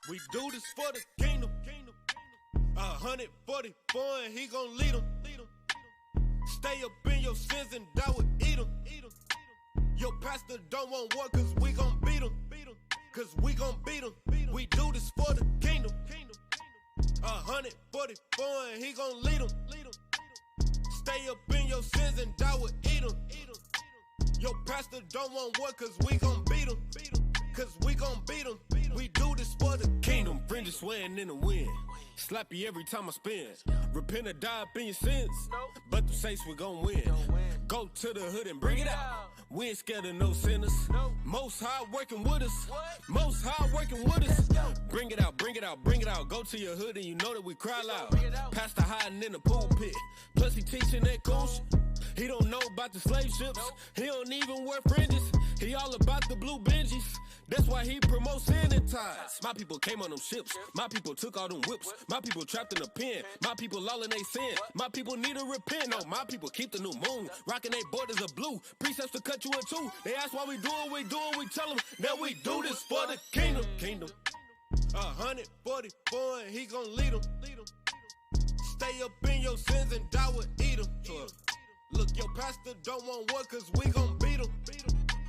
We do this for the kingdom. 144 and he gon' lead them. Stay up in your sins and die with eat them. Your pastor don't want war cause we gon' beat him. Cause we gon' beat him. We do this for the kingdom. 144 and he gon' lead them. Stay up in your sins and die with eat them. Your pastor don't want war cause we gon' beat him. Cause we gon' beat him. We do this for the kingdom. Fringes swaying in the wind. Slap you every time I spin. Repent or die up in your sins. But the saints we gon' win. Go to the hood and bring it out. We ain't scared of no sinners. Most high working with us. Most high working with us. Bring it out, bring it out, bring it out. Go to your hood and you know that we cry loud. Pastor hiding in the pulpit. Plus he teaching that cool shit. He don't know about the slave ships. He don't even wear fringes. He all about the blue Benjis. That's why he promotes sin and ties. My people came on them ships. My people took all them whips. My people trapped in a pen. My people all in they sin. My people need to repent. No, my people keep the new moon. Rocking they borders of blue. Precepts to cut you in two. They ask why we do what we do and we tell them that we do this for the kingdom. 144 and he gon' lead them. Stay up in your sins and die with eat them. Look, your pastor don't want war cause we gon' beat him.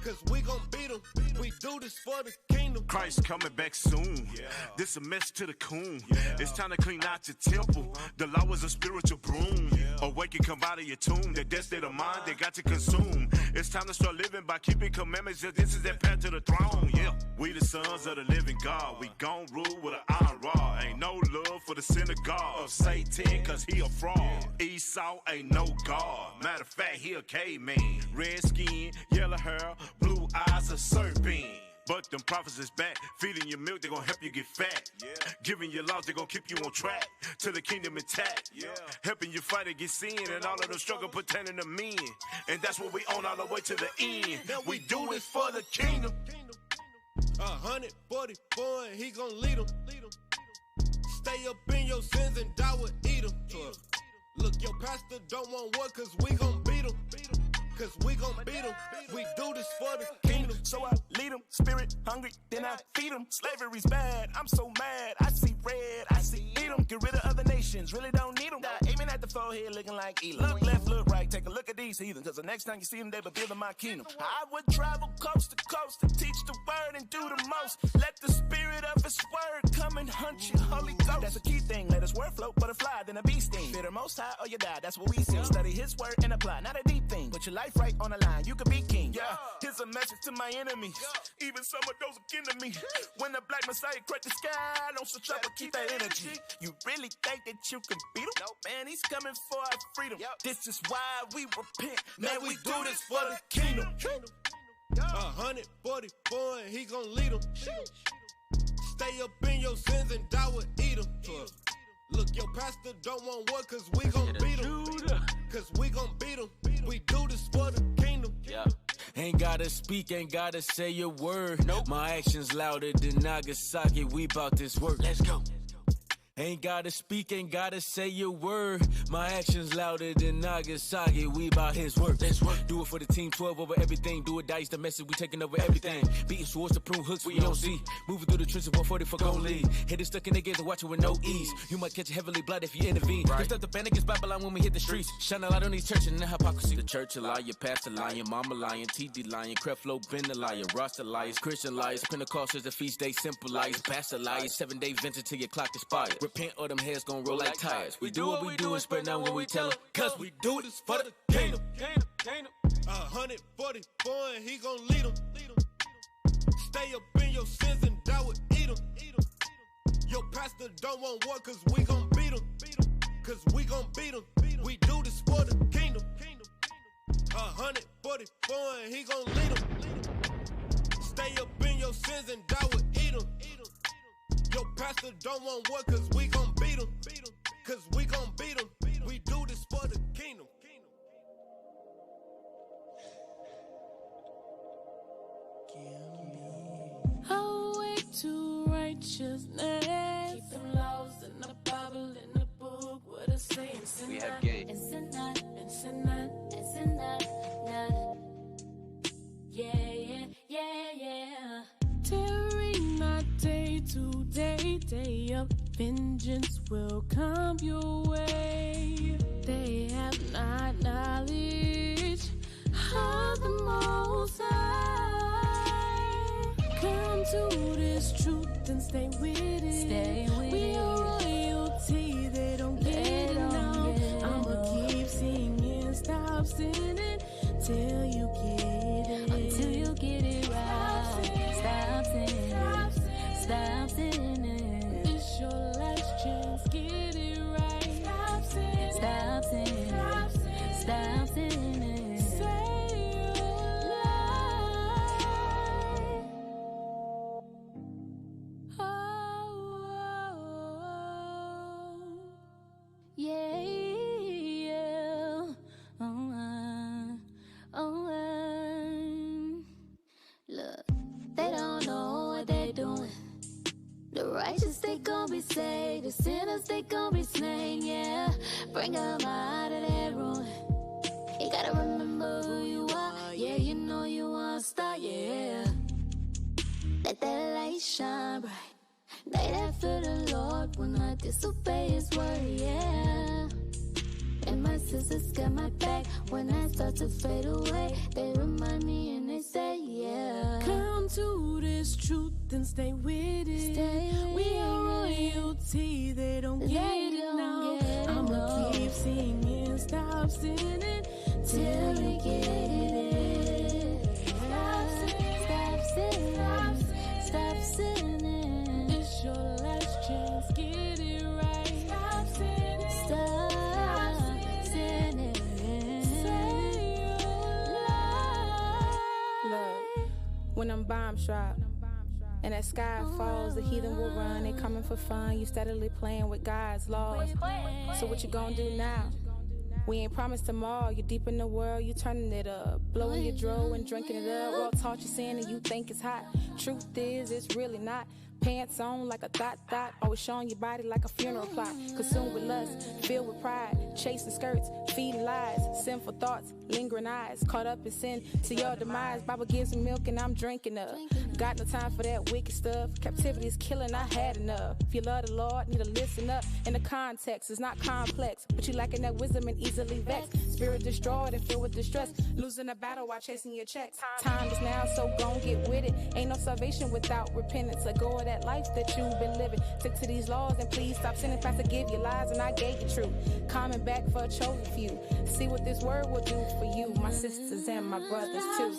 Cause we gon' beat him. We do this for the kingdom. Christ coming back soon. This a message to the coon. It's time to clean out your temple. The law is a spiritual broom. Awake and come out of your tomb. The death state of mind they got to consume. It's time to start living by keeping commandments. This is that path to the throne. We the sons of the living God. We gon' rule with an iron rod. Ain't no love for the synagogue of Satan cause he a fraud. Esau ain't no God. Matter of fact, he a caveman. Red skin, yellow hair, blue eyes, a serpent. But them prophets is back. Feeding your milk, they gon' help you get fat. Giving you laws, they gon' keep you on track. To the kingdom intact. Helping you fight against sin and all of the struggle pertaining to men. And that's what we own all the way to the end. We do this for the kingdom. 144 and he gon' lead them. Stay up in your sins and die with eat them. Look, your pastor don't want war cause we gon' beat him. Cause we gon' beat them. We do this for the kingdom. So I lead them, spirit hungry, then I feed them. Slavery's bad, I'm so mad. I see red, I see eat them. Get rid of other nations, really don't need them. Aiming at the forehead, looking like Elam. Look left, look right, take a look at these heathens. Cause the next time you see them, they be building my kingdom. I would travel coast to coast to teach the word and do the most. Let the spirit of his word come and hunt you, Holy Ghost. That's a key thing, let us word float, butterfly, then a bee sting. Fear the most high or you die, that's what we see. Study his word and apply, not a deep thing. Put your life right on the line, you could be king. Here's a message to my enemies. Even some of those are kin to me. When the black messiah cracked the sky, don't switch up or keep that energy. You really think that you can beat him? Nope. Man, he's coming for our freedom. This is why we repent. Man, we do this for the kingdom. 144 and he gon' lead them. Stay up in your sins and die with eat them. Look, your pastor don't want war cause we gon' beat him. Cause we gon' beat him. We do this for the kingdom. Ain't gotta speak, ain't gotta say a word. Nope. My actions louder than Nagasaki. We bout this work. Let's go. Ain't gotta speak, ain't gotta say a word. My actions louder than Nagasaki. We bout his work. Let's work. Do it for the team, 12 over everything. Do it, dice the message, we taking over everything. Beating swords to prune hooks we don't see. Moving through the trenches, 140 for gon' lead. Hit it stuck in the gates and watch it with no ease. You might catch a heavily blood if you intervene. Lift up the band against Babylon when we hit the streets. Shine a light on these churches and the hypocrisy. The church a liar, pastor lying, mama lying, TD lying, Creflo been a liar, Rasta liars, Christian liars, Pentecostals, the feast day simple liars, pastor liars, 7-day venture till your clock expired. Repent or them heads gon' roll like tires. We do what we do and spread out when we tell them. Cause we do this for the kingdom. 144 and he gon' lead them. Stay up in your sins and die with eat them. Your pastor don't want war cause we gon' beat him. Cause we gon' beat him. We do this for the kingdom. 144 and he gon' lead them. Stay up in your sins and die with eat them. Your pastor don't want war cause we gon' beat him. Cause we gon' beat him. We do this for the kingdom. Away to righteousness. Keep them laws in the Bible, in the book. What it say? We have game. And sin not. Yeah. Tearing not stay up, vengeance will come your way. They have not knowledge of the Most High. Come to this truth and stay with it. We are royalty, they don't get it now. I'ma keep singing, stop sinning till you get it. Until you get it right. Stop sinning. Stop sinning. It's your last chance, get it right. Stop sinning. Stop sinning. Stop sinning. Say your life. Oh, yeah. Look, they don't know what they're doing. The righteous, they gon' be saved. The sinners, they gon' be slain, yeah. Bring them out of their ruin. You gotta remember who you are. Yeah, you know you want to star, yeah. Let that light shine bright. They that fear the Lord will not disobey his word, yeah. And my sisters got my back when I start to fade away. They remind me and they say, yeah. Come to this truth and stay with it. We are royalty, they don't get it now. I'ma keep singing, stop sinning till we get it. Stop sinning, Stop sinning. it's your last chance, get it right. Stop sinning, Stop sinning. say your life. Look, when them bombs drop and that sky falls, the heathen will run. They coming for fun. You steadily playing with God's laws. So what you gonna do now? We ain't promised tomorrow. You deep in the world, you turning it up, blowing your dro and drinking it up. All taught you sin and you think it's hot. Truth is, it's really not. Pants on like a thought, always showing your body like a funeral plot. Consumed with lust, filled with pride, chasing skirts, feeding lies, sinful thoughts, lingering eyes, caught up in sin to your demise. Bible gives me milk and I'm drinking up. Got no time for that wicked stuff. Captivity is killing, I had enough. If you love the Lord, need to listen up. In the context, it's not complex, but you lacking that wisdom and easily vexed. Spirit destroyed and filled with distress, losing a battle while chasing your checks. Time is now, so gon' get with it. Ain't no salvation without repentance. Let go of that life that you've been living. Stick to these laws and please stop sinning. Pastor gave you lies and I gave you truth. Coming back for a chosen few. See what this word will do for you, my sisters and my brothers too.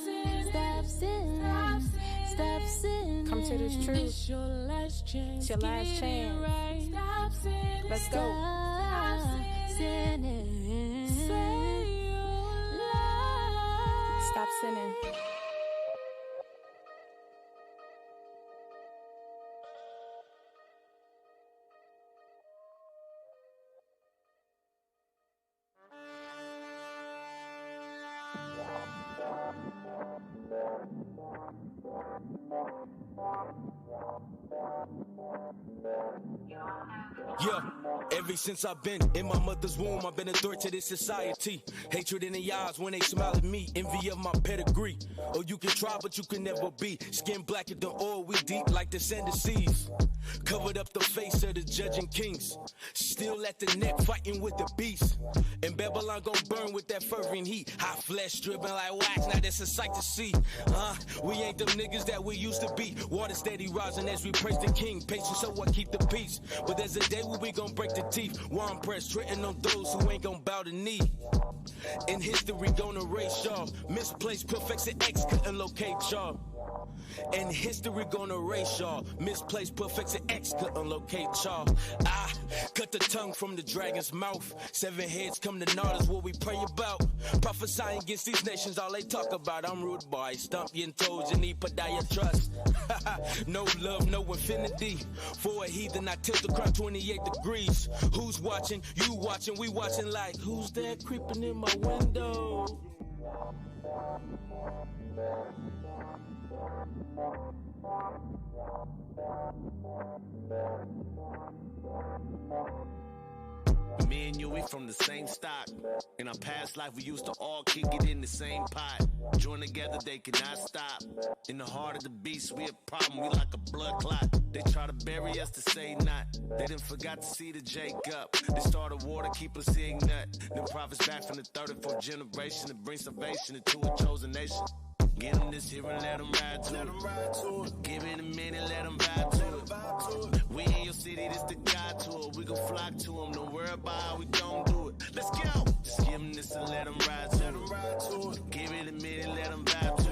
Stop sinning. Stop sinning. Come to this truth. It's your last chance, It's your last get it chance. right. Stop sinning, Let's go. Stop sinning. say your life. Stop sinning. Yeah, ever since I've been in my mother's womb, I've been a threat to this society. Hatred in the eyes when they smile at me, envy of my pedigree. Oh, you can try, but you can never be. Skin blacker than oil, we deep like the sand of seas. Covered up the face of the judging kings. Still at the neck, fighting with the beast. And Babylon gon' burn with that fervent heat. Hot flesh dripping like wax, now that's a sight to see. We ain't them niggas that we used to be. Water steady rising as we praise the king. Patience so I keep the peace. But there's a day when we gon' break the teeth. One press, treading on those who ain't gon' bow the knee. In history, gonna erase y'all. Misplaced perfection X couldn't locate y'all. And history gonna erase y'all. Misplaced perfection X couldn't locate y'all. I cut the tongue from the dragon's mouth. 7 heads come to naught is what we pray about. Prophesying against these nations, all they talk about. I'm rude boy, stump your toes and need podiatrust. No love, no infinity. For a heathen, I tilt the crown 28 degrees. Who's watching? You watching, we watching like, who's that creeping in my window? Me and you, we from the same stock. In our past life, we used to all kick it in the same pot. Join together, they cannot stop. In the heart of the beast, we a problem, we like a blood clot. They try to bury us to say not. They done forgot to see the Jacob. They started war to keep us ignorant. Them prophets back from the third and fourth generation to bring salvation into a chosen nation. Get them this here and let them ride to it. Give it a minute, let them vibe to it. We in your city, this the God tour. We gon' flock to them, don't worry about how we gon' do it. Let's go! Just give them this and let them ride to it. Give it a minute, let them vibe to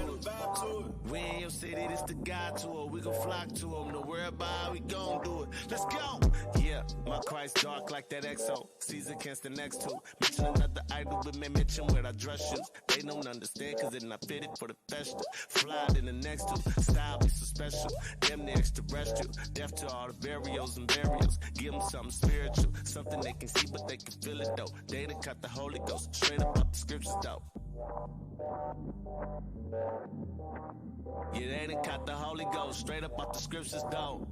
it. We in your city, this the God tour. We gon' flock to them, don't worry about how we gon' do it. Let's go! Yeah, my Christ dark like that XO. Caesar against the next two. Mention another idol, but man, mention where I dress shoes. They don't understand cause they're not fitted for the festa. Fly in the next two. Style be so special. Them the extraterrestrial. Deaf to all the burials and burials. Give them something spiritual. Something they can see but they can feel it though. They done cut the Holy Ghost. Straight up the scriptures though. Yeah, they done cut the Holy Ghost. Straight up off the scriptures though.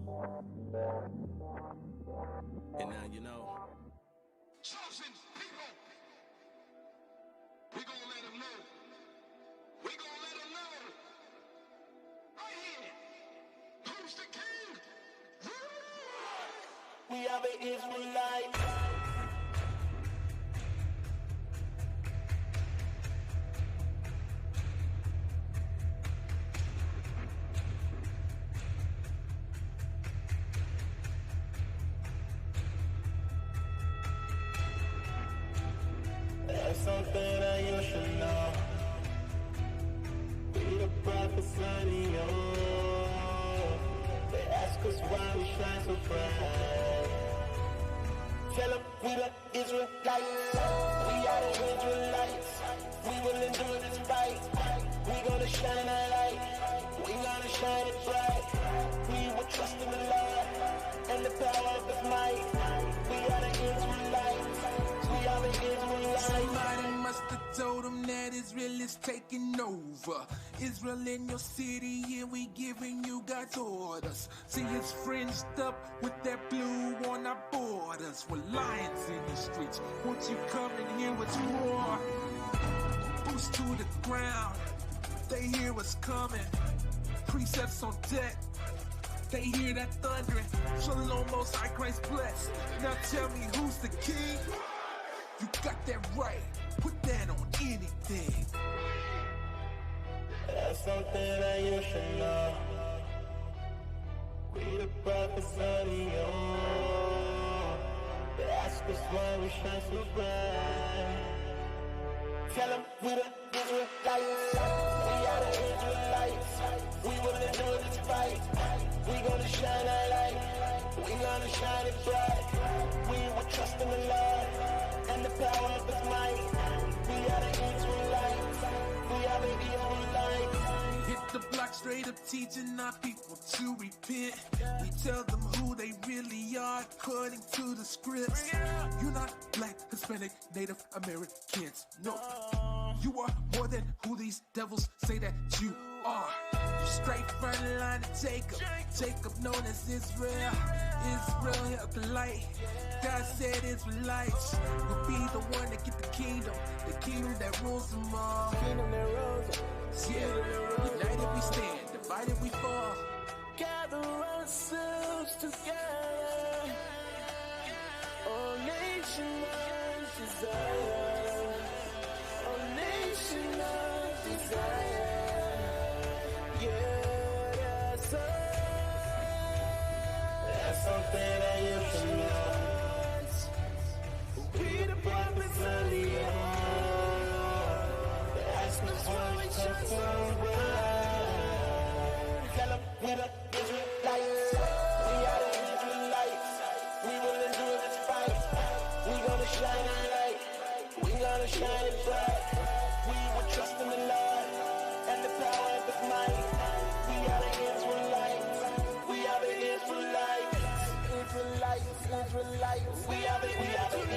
And now you know. Chosen people, we gonna let them know. We gonna let them know. Right here, who's the king? We are the Israelites. That's something that you should know. We the prophets learning you. They ask us why we shine so bright. Tell them we the Israelites. We are the Israelites. We will endure this fight. We gonna shine our light. We gonna shine it bright. We will trust in the Lord and the power of His might. We are the Israelites. We are the Israelites. Somebody must have told them that Israel is taking over. Israel in your city, and we giving you God's orders. See, it's fringed up with that blue on our borders. We're lions in the streets. Won't you come and hear what's roar? Boost to the ground. They hear what's coming. Precepts on deck. They hear that thundering. Shalom, most high, Christ blessed. Now tell me who's the king? You got that right. Put that on anything. That's something that you should know. We the prophets of the old. They ask us why we shine so bright. Tell them we the Israelites. We are the Israelites. We will endure this fight. We gonna shine our light. We gonna shine it bright. We will trust in the Lord and the power of His might. We are the Israelites. We are the Israelites. Hit the block straight up teaching our people to repent. We tell them who they really are according to the scripts. You're not black, Hispanic, Native Americans. No, you are more than who these devils say that you are. You straight from the line of Jacob. Jacob known as Israel. Israel held the light. God said Israelites will be the one to get the kingdom that rules them all. Kingdom that rules them. Yeah, united we stand, divided we fall. Gather ourselves together. All nation of desire. All nation of desire. Yeah, that's something that you should know. We the prophets of the old. They ask us why we shine so bright. Tell them we the Israelites. We are the Israelites. We will endure this fight. We gonna shine our light. We gonna shine it bright. We will trust in the Lord and the power of His might. We are the Israelites. We are the Israelites. Israelites, Israelites. We are the Israelites.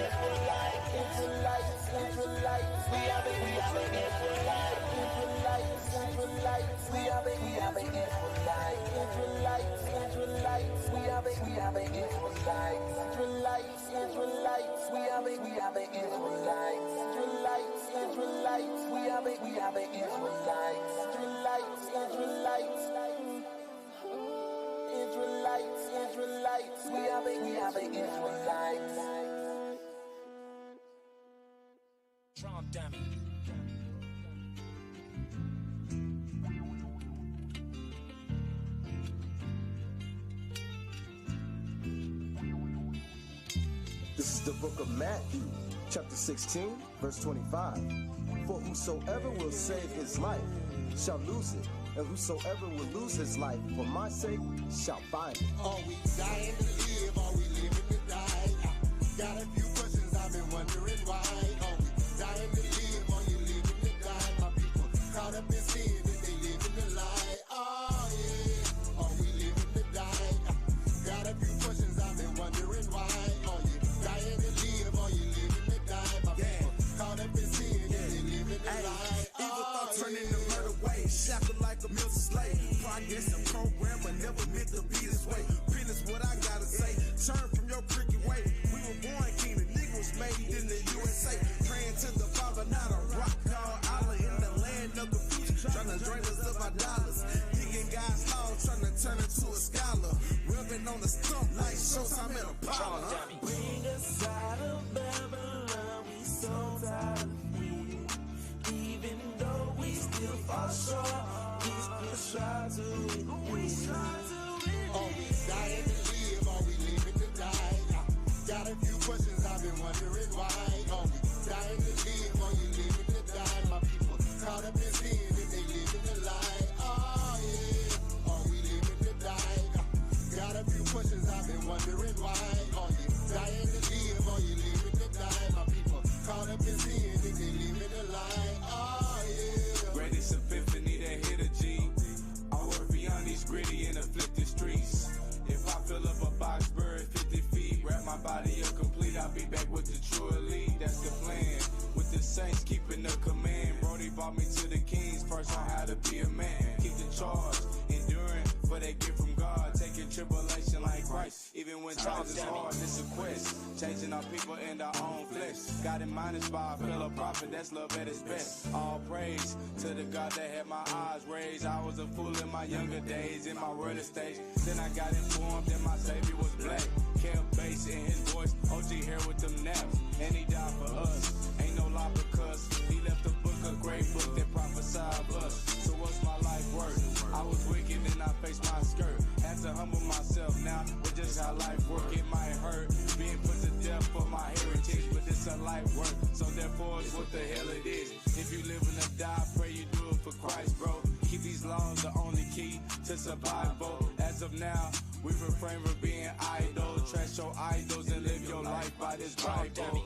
Israelites, Israelites. We are the Israelites. Israelites, Israelites. We are the Israelites. Israelites, Israelites. We are the Israelites. Israelites, Israelites. We are the Israelites. Israelites, Israelites. We are the Israelites. Israelites, Israelites. Israelites, Israelites. are the Israelites. Drum dummy. This is the book of Matthew, chapter 16, verse 25. For whosoever will save his life shall lose it, and whosoever will lose his life for my sake shall find it. Are we dying to live? Are we living to die? Got a few questions I've been wondering why. Are we dying to live? Are you living to die? My people caught up in sin and they living to lie. Oh yeah, are we living to die? Got a few questions I've been wondering why. Are you dying to live? Are you living to die? My people caught up in sin and they living to lie. Evil thoughts turning to murder ways, shackled like a mental slave. Progress and program, but never meant to be this way. Business what I gotta say. Turn from your cricket way. We were born king, the nigga was made in the USA. Praying to the Father, not a rock called Allah in the land of the future. Trying to drain us of our dollars. Digging God's law, trying to turn into a scholar. Rubbing on the stump like Showtime at Apollo. Bring us out of Babylon, we so tired of fear. Even though we still fall short, we still strive to win. Are we dying to live? Are we living to die? Got a few questions I've been wondering why. Are we dying to live? Are you living to die? My people caught up in sin and they living to lie. Oh yeah, are we living to die? Got a few questions I've been wondering why. Are you dying to live? Are you living to die? My people caught up in sin and they living to lie. Oh yeah. Greatest epiphany that hit a G. I work beyond these gritty and afflicted streets. If I fill up a box bird 50 feet, wrap my body up complete, I'll be back with the true elite. That's the plan. With the saints keeping the command. Brody brought me to the kings, first on how to be a man. Keep the charge, enduring for that gift from God. Taking tribulation like Christ. Even when times is hard, it's a quest. Changing our people and our own flesh. God in mind is by a fellow prophet, that's love at its best. All praise to the God that had my eyes raised. I was a fool in my younger days, in my early stage. Then I got informed that my savior was black. Kept bass in his voice, OG hair with them naps. And he died for us. Ain't no lie because he left a book, a great book that prophesied of us. So what's my life worth? I was wicked and I faced my skirt. Had to humble myself now, with just how life work. It might hurt being put to death for my heritage, but it's a life work. So therefore it's what the hell it is. If you live and die, pray you do it for Christ, bro. Keep these laws the only key to survival. As of now, we refrain from being idle. Trash your idols and live your life by this Bible.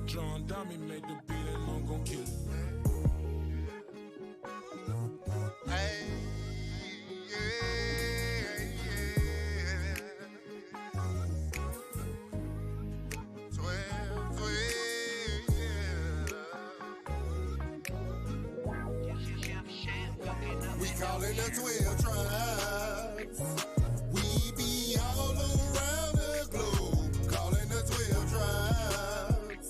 John Dummy made the beat and I'm gon' kill it. Hey, yeah. 12, yeah. We call it the 12 tribes. We be all around the globe, calling the 12 tribes.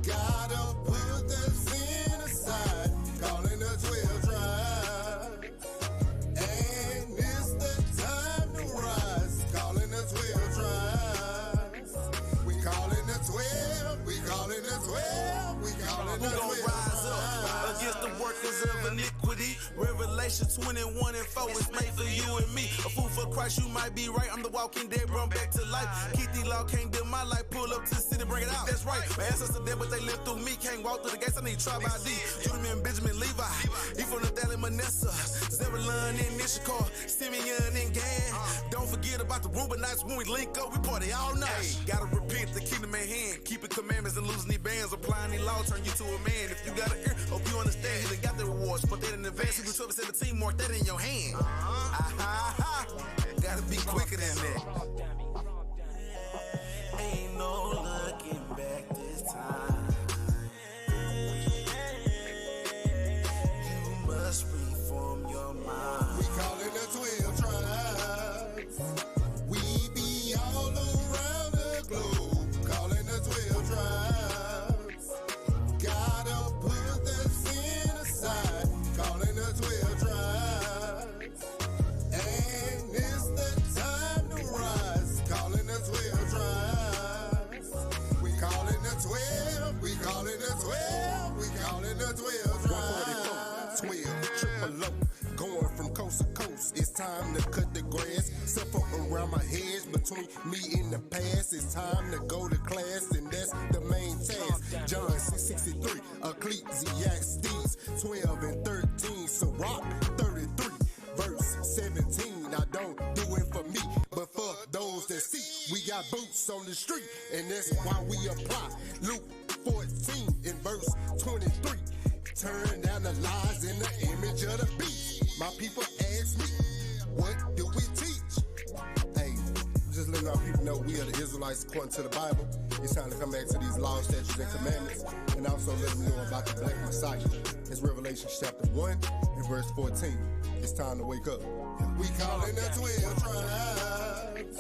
Gotta put the sin aside, calling the 12 tribes. And it's the time to rise, calling the 12 tribes. We calling the 12, we calling the 12, we calling the 12 Who gon' rise up against the workers of iniquity? Revelation 21 and 4 is made for you and me. A fool for Christ, you might be right. I'm the walking dead, run back to life. Keep the law, can't do my life. Pull up to the city, bring it out. That's right. My ancestors dead, but they lived through me. Can't walk through the gates, I need tribe ID. Judah and Benjamin, Levi. He from the Valley, Manasseh. Zebulun and Issachar. Simeon and Gad. Don't forget forget about the Ruben nights when we link up, we party all night. Hey, gotta repent the kingdom at hand. Keeping commandments and losing these bands. Applying these laws turn you to a man. If you got an ear, hope you understand. You done got the rewards. Put that in advance. If you 12 and 17, mark that in your hand. Gotta be quicker than that. Ain't no looking back this time. You must reform your mind. We call it the 12 tribes. We be all around the globe. Calling the 12 tribes. Gotta put the sin aside. Calling the 12 tribes. And it's the time to rise. Calling the 12 tribes. We calling the 12. We calling the 12. We calling the 12 tribes. 12, triple O, going from coast to coast. It's time to cut the grass. Suffer around my head between me and the past. It's time to go to class, and that's the main task. John 6:63, Ecclesiastes 12 and 13, Sirach 33, verse 17. I don't do it for me, but for those that see. We got boots on the street, and that's why we apply. Luke 14 in verse 23. Turn down the lies in the image of the beast. My people ask me, what do we teach? Hey, just letting our people know we are the Israelites according to the Bible. It's time to come back to these laws, statutes, and commandments, and also let them know about the Black Messiah. It's Revelation chapter 1 and verse 14. It's time to wake up. We calling the 12 tribes.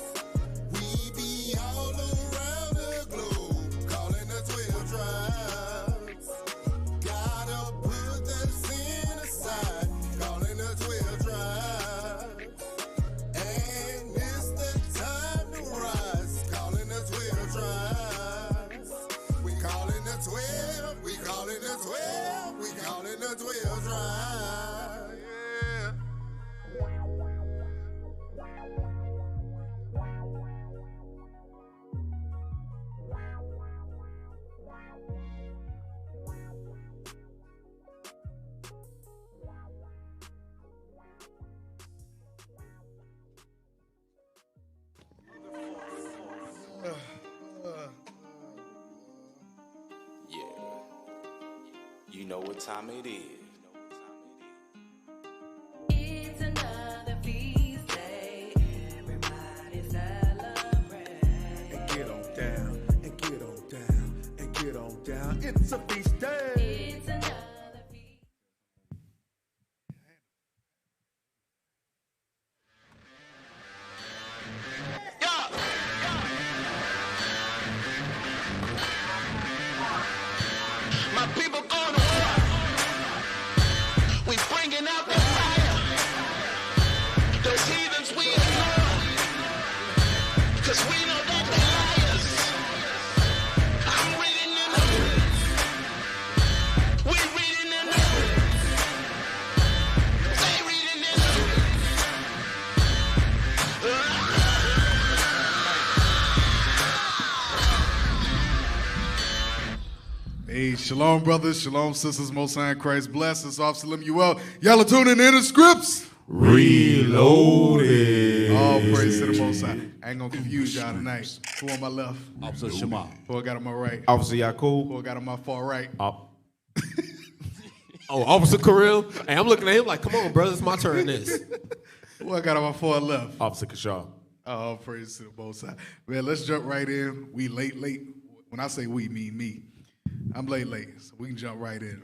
We be all around the globe. Calling the 12 tribes. Gotta put the sin aside. Calling the 12 tribes. And it's the time to rise. Calling the 12 tribes. We calling the 12. We calling the 12. We calling the 12 tribes. Yeah. Yeah. You know what time it is. It's another feast day. Everybody celebrate. And get on down, and get on down, and get on down. It's a feast day. It's another feast. My people going to war. We bringing out the fire. Those heathens we ignore. Cause we know that they're liars. I'm reading the news. We reading the news. They reading the Hey, shalom, brothers. Shalom, sisters. Most High in Christ bless us. Officer Lemuel. Y'all are tuning in the scripts. Reloaded. All praise to the Most High. I ain't gonna confuse y'all tonight. Who on my left? Officer Shema. Who I got on my right? Officer Yakub. Who I got on my far right? Oh, Officer Kirill. Hey, I'm looking at him like, come on, brother, it's my turn this. Who I got on my far left? Officer Kashar. All praise to the Most High. Man, let's jump right in. We late. When I say we, mean me. I'm late, so we can jump right in.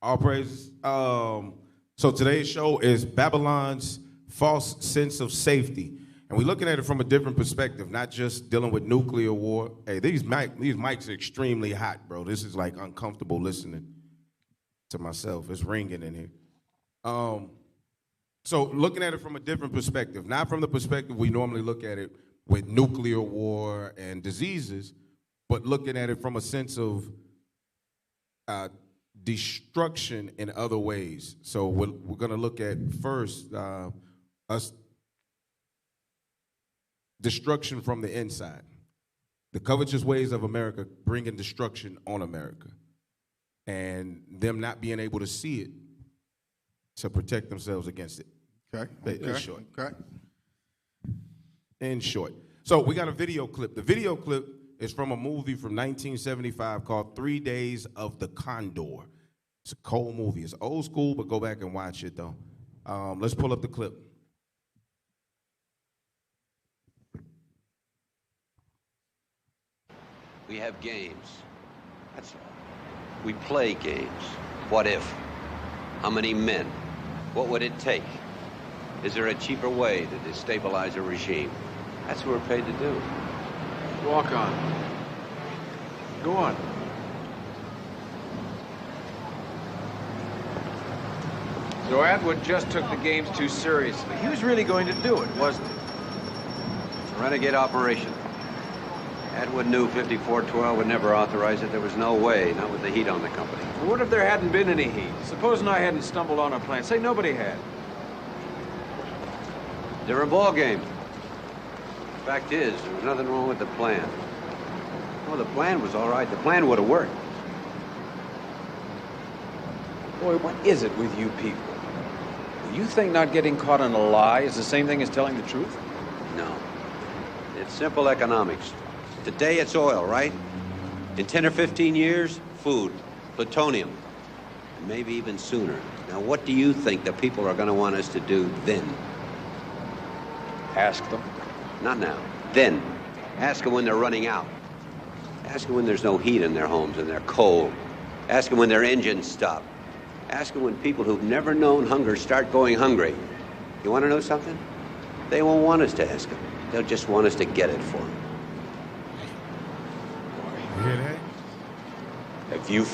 All praise. So today's show is Babylon's false sense of safety. And we're looking at it from a different perspective, not just dealing with nuclear war. Hey, these mics are extremely hot, bro. This is like uncomfortable listening to myself. It's ringing in here. So looking at it from a different perspective, not from the perspective we normally look at it with nuclear war and diseases, but looking at it from a sense of destruction in other ways. So we're going to look at first us destruction from the inside. The covetous ways of America bringing destruction on America and them not being able to see it to protect themselves against it. Okay. It's short. Okay. in short. So we got a video clip. The video clip is from a movie from 1975 called 3 Days of the Condor. It's a cold movie. It's old school, but go back and watch it, though. Let's pull up the clip. We have games. That's all. We play games. What if? How many men? What would it take? Is there a cheaper way to destabilize a regime? That's what we're paid to do. Walk on. Go on. So Atwood just took the games too seriously. He was really going to do it, wasn't he? It's a renegade operation. Atwood knew 5412 would never authorize it. There was no way, not with the heat on the company. Well, what if there hadn't been any heat? Supposing I hadn't stumbled on a plan. Say nobody had. Different ball game. Fact is, there was nothing wrong with the plan. Well, the plan was all right. The plan would have worked. Boy, what is it with you people? You think not getting caught in a lie is the same thing as telling the truth? No. It's simple economics. Today it's oil, right? In 10 or 15 years, food, plutonium, and maybe even sooner. Now, what do you think the people are going to want us to do then? Ask them. Not now. Then. Ask them when they're running out. Ask them when there's no heat in their homes and they're cold. Ask them when their engines stop. Ask them when people who've never known hunger start going hungry. You want to know something? They won't want us to ask them. They'll just want us to get it for them. You hear that? Have you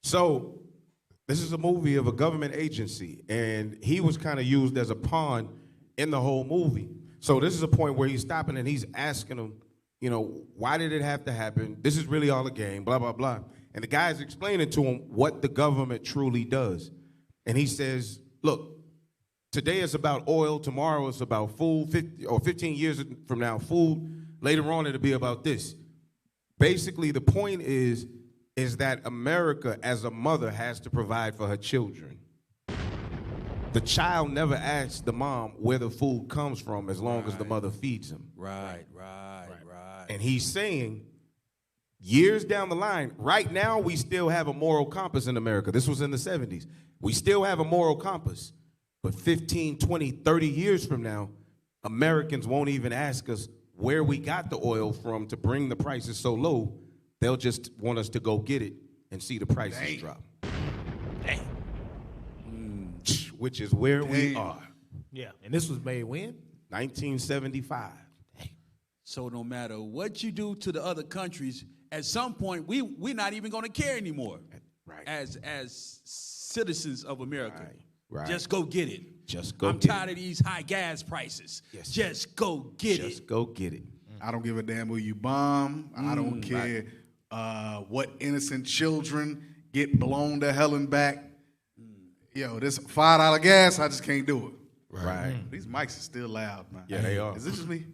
So, this is a movie of a government agency, and he was kind of used as a pawn in the whole movie. So this is a point where he's stopping and he's asking them, you know, why did it have to happen? This is really all a game, blah, blah, blah. And the guy's explaining to him what the government truly does. And he says, look, today is about oil, tomorrow it's about food, 15 years from now, food. Later on, it'll be about this. Basically, the point is that America, as a mother, has to provide for her children. The child never asks the mom where the food comes from as long as the mother feeds him. Right. And he's saying, years down the line, right now we still have a moral compass in America. This was in the 70s. We still have a moral compass. But 15, 20, 30 years from now, Americans won't even ask us where we got the oil from to bring the prices so low. They'll just want us to go get it and see the prices drop. Which is where we are. Yeah, and this was made when? 1975. So no matter what you do to the other countries, at some point we're not even going to care anymore. Right. As citizens of America. Right. Just go get it. Just go I'm get tired of these high gas prices. Yes. Just go get it. Just go get it. I don't give a damn who you bomb. I don't care what innocent children get blown to hell and back. Yo, this $5 gas, I just can't do it. Right. These mics are still loud, man. Yeah, they are. Is this just me?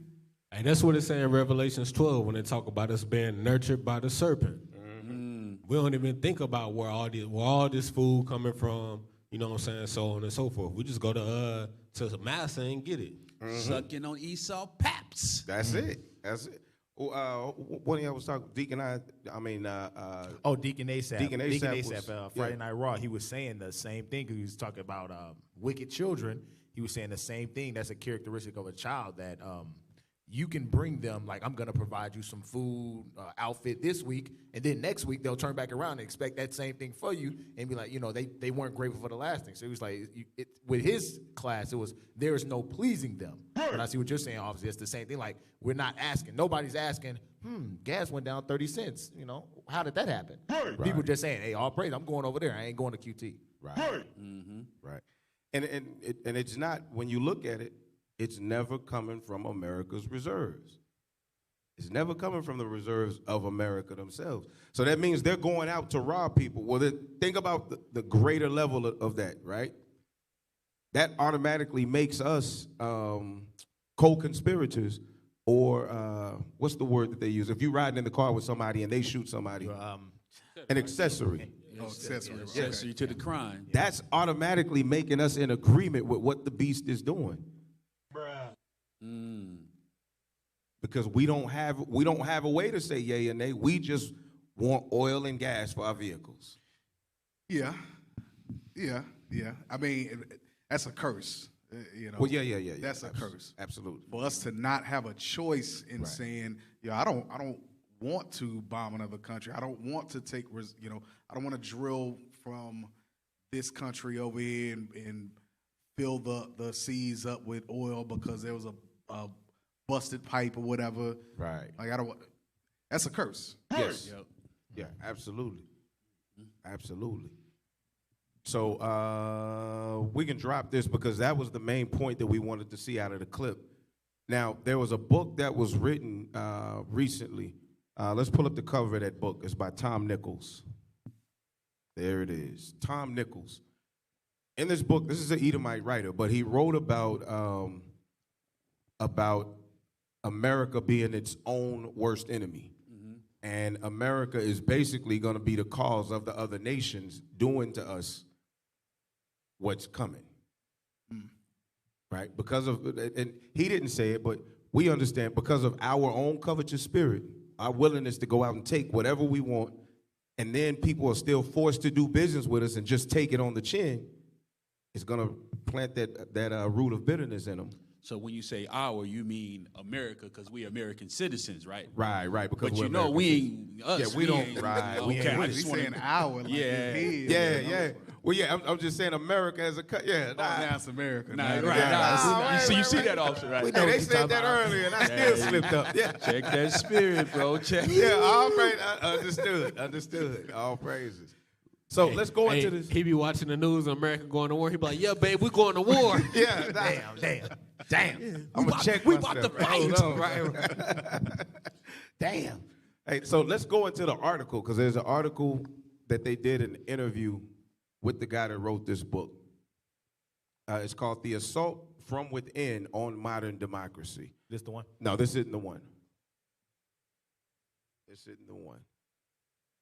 And that's what it's saying in Revelations 12 when they talk about us being nurtured by the serpent. We don't even think about where all this food coming from, you know what I'm saying, so on and so forth. We just go to Massa and get it. Sucking on Esau Paps. That's it. That's it. One of y'all was talking, Deacon Asaph. Deacon Asaph, Friday Night Raw, he was saying the same thing. He was talking about wicked children. He was saying the same thing. That's a characteristic of a child that you can bring them, like, I'm going to provide you some food, outfit this week, and then next week they'll turn back around and expect that same thing for you and be like, you know, they weren't grateful for the last thing. So it was like, with his class, it was, there is no pleasing them. But I see what you're saying, obviously. It's the same thing. Like, we're not asking. Nobody's asking, gas went down 30 cents. You know, how did that happen? Right. People just saying, hey, all praise, I'm going over there. I ain't going to QT. Right. Right. And it's not, when you look at it, it's never coming from America's reserves. It's never coming from the reserves of America themselves. So that means they're going out to rob people. Well, think about the greater level of that, right? That automatically makes us co-conspirators, or what's the word that they use? If you're riding in the car with somebody and they shoot somebody, an accessory. Accessory to the crime. That's automatically making us in agreement with what the beast is doing. Because we don't have a way to say yay or nay. We just want oil and gas for our vehicles. Yeah. I mean, that's a curse. Well, yeah. That's a curse. Absolutely. For us to not have a choice in saying, I don't want to bomb another country. I don't want to take, I don't want to drill from this country over here and fill the seas up with oil because there was a busted pipe or whatever. Right. Like that's a curse. Yes. Yeah, absolutely. Absolutely. So we can drop this because that was the main point that we wanted to see out of the clip. Now, there was a book that was written recently. Let's pull up the cover of that book. It's by Tom Nichols. There it is. Tom Nichols. In this book, this is an Edomite writer, but he wrote about America being its own worst enemy. And America is basically going to be the cause of the other nations doing to us what's coming. Right? Because of, and he didn't say it, but we understand because of our own covetous spirit, our willingness to go out and take whatever we want, and then people are still forced to do business with us and just take it on the chin, it's going to plant that root of bitterness in them. So when you say our, you mean America, because we American citizens, right? Right. Because but we're we ain't us. Yeah, we don't. Right. Okay, we saying our. Like yeah. Well, yeah, I'm just saying America as a yeah. That's America. You see that also, right? They said that earlier, and I still slipped up. Yeah. Check that spirit, bro. Check. Yeah, all praise. Understood. All praises. So let's go into this. He be watching the news of America going to war. He be like, yeah, babe, we're going to war. Yeah. Damn. I'm going to check we about to fight. Right. Damn. Hey, so let's go into the article, because there's an article that they did an interview with the guy that wrote this book. It's called The Assault from Within on Modern Democracy. This the one? No, this isn't the one.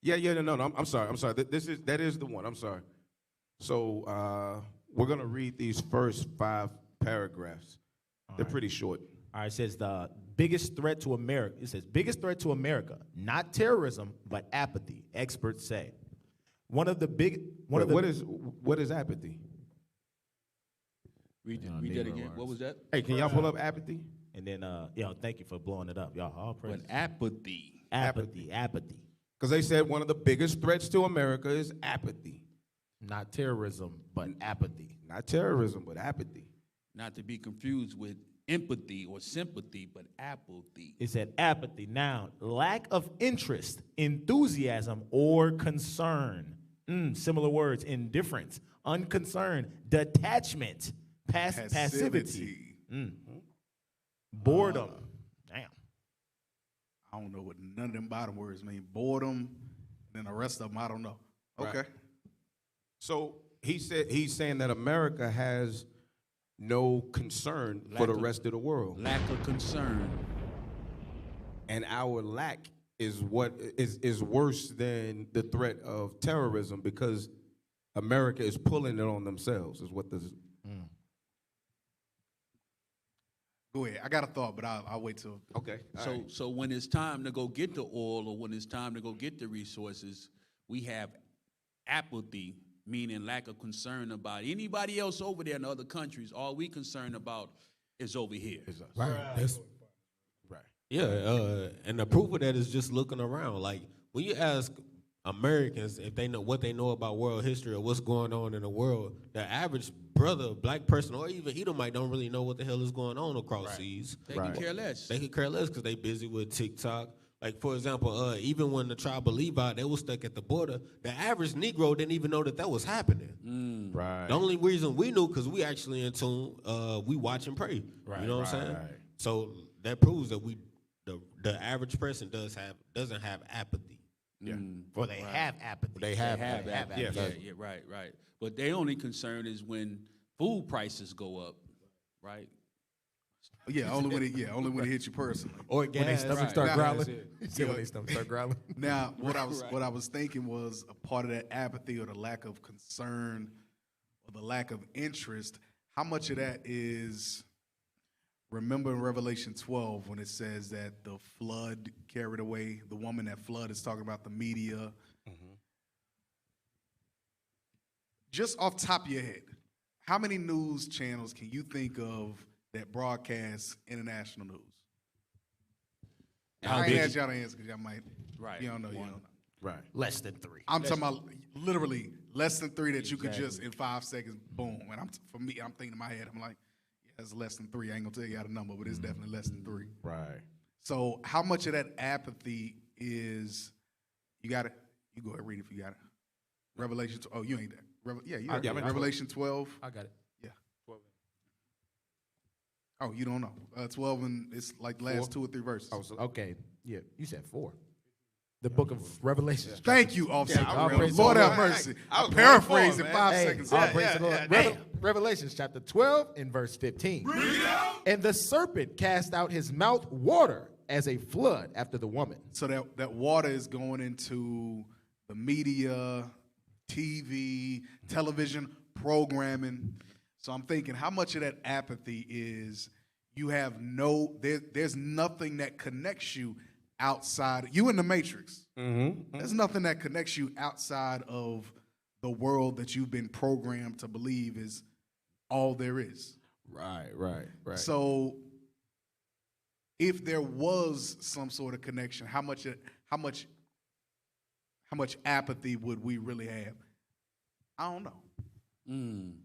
Yeah, no, I'm sorry. That is the one. I'm sorry. So we're gonna read these first 5 paragraphs. They're pretty short. All right, it says the biggest threat to America. It says biggest threat to America, not terrorism, but apathy. Experts say. What is apathy? Read that again. What was that? Hey, can y'all pull up apathy? And then, thank you for blowing it up, y'all. All praise. But apathy. Because they said one of the biggest threats to America is apathy. Not terrorism, but apathy. Not terrorism, but apathy. Not to be confused with empathy or sympathy, but apathy. It said apathy. Noun, lack of interest, enthusiasm, or concern. Similar words, indifference, unconcerned, detachment, passivity. Boredom. Damn. I don't know what none of them bottom words mean. Boredom, and then the rest of them, I don't know. Okay. Right. So he's saying that America has no concern for the rest of the world. Lack of concern. And our lack is what is worse than the threat of terrorism, because America is pulling it on themselves, is what this. Go ahead. I got a thought, but I'll wait till. Okay. So when it's time to go get the oil, or when it's time to go get the resources, we have apathy, meaning lack of concern about anybody else over there in other countries. All we concerned about is over here. Right. Right. Yeah, and the proof of that is just looking around. Like, when you ask Americans if they know what they know about world history or what's going on in the world, the average brother, black person, or even Edomite don't really know what the hell is going on across seas. They can care less. They can care less because they busy with TikTok. Like, for example, even when the tribe of Levi, they were stuck at the border, the average Negro didn't even know that was happening. Right. The only reason we knew, because we actually in tune, we watch and pray. Right, you know what I'm saying? right. So that proves that the average person doesn't have apathy. Yeah. Or they have apathy. They have apathy. Yeah, right. But their only concern is when food prices go up, right? Yeah, only when it hits you personally. Or gas. When they stomach start growling. When they stomach start growling. Now, what I was thinking was a part of that apathy or the lack of concern or the lack of interest. How much of that is remember in Revelation 12 when it says that the flood carried away the woman. That flood is talking about the media. Just off the top of your head, how many news channels can you think of that broadcast international news? I ain't ask y'all to answer because y'all might. Right. You don't know. You don't know. Right. Less than 3. I'm talking about literally less than 3 that you could just in 5 seconds, boom. And for me, I'm thinking in my head, I'm like, yeah, it's less than 3. I ain't gonna tell you out a number, but it's definitely less than 3. Right. So how much of that apathy is? You got it. You go ahead and read it if you got it. Revelation. Oh, you ain't there. Yeah, you got it. Revelation 12. I got it. Yeah. 12. Oh, you don't know. 12 and it's like the last 2 or 3 verses. Oh, so, okay. Yeah, you said 4. The book of Revelation. Thank you, Officer. Yeah, Lord have mercy. I paraphrased in 5 seconds. Revelations chapter 12 and verse 15. And the serpent cast out his mouth water as a flood after the woman. So that water is going into the media, TV, television, programming. So I'm thinking how much of that apathy is you have there's nothing that connects you outside. You in the matrix. There's nothing that connects you outside of the world that you've been programmed to believe is all there is. Right. So if there was some sort of connection, how much apathy would we really have? I don't know. And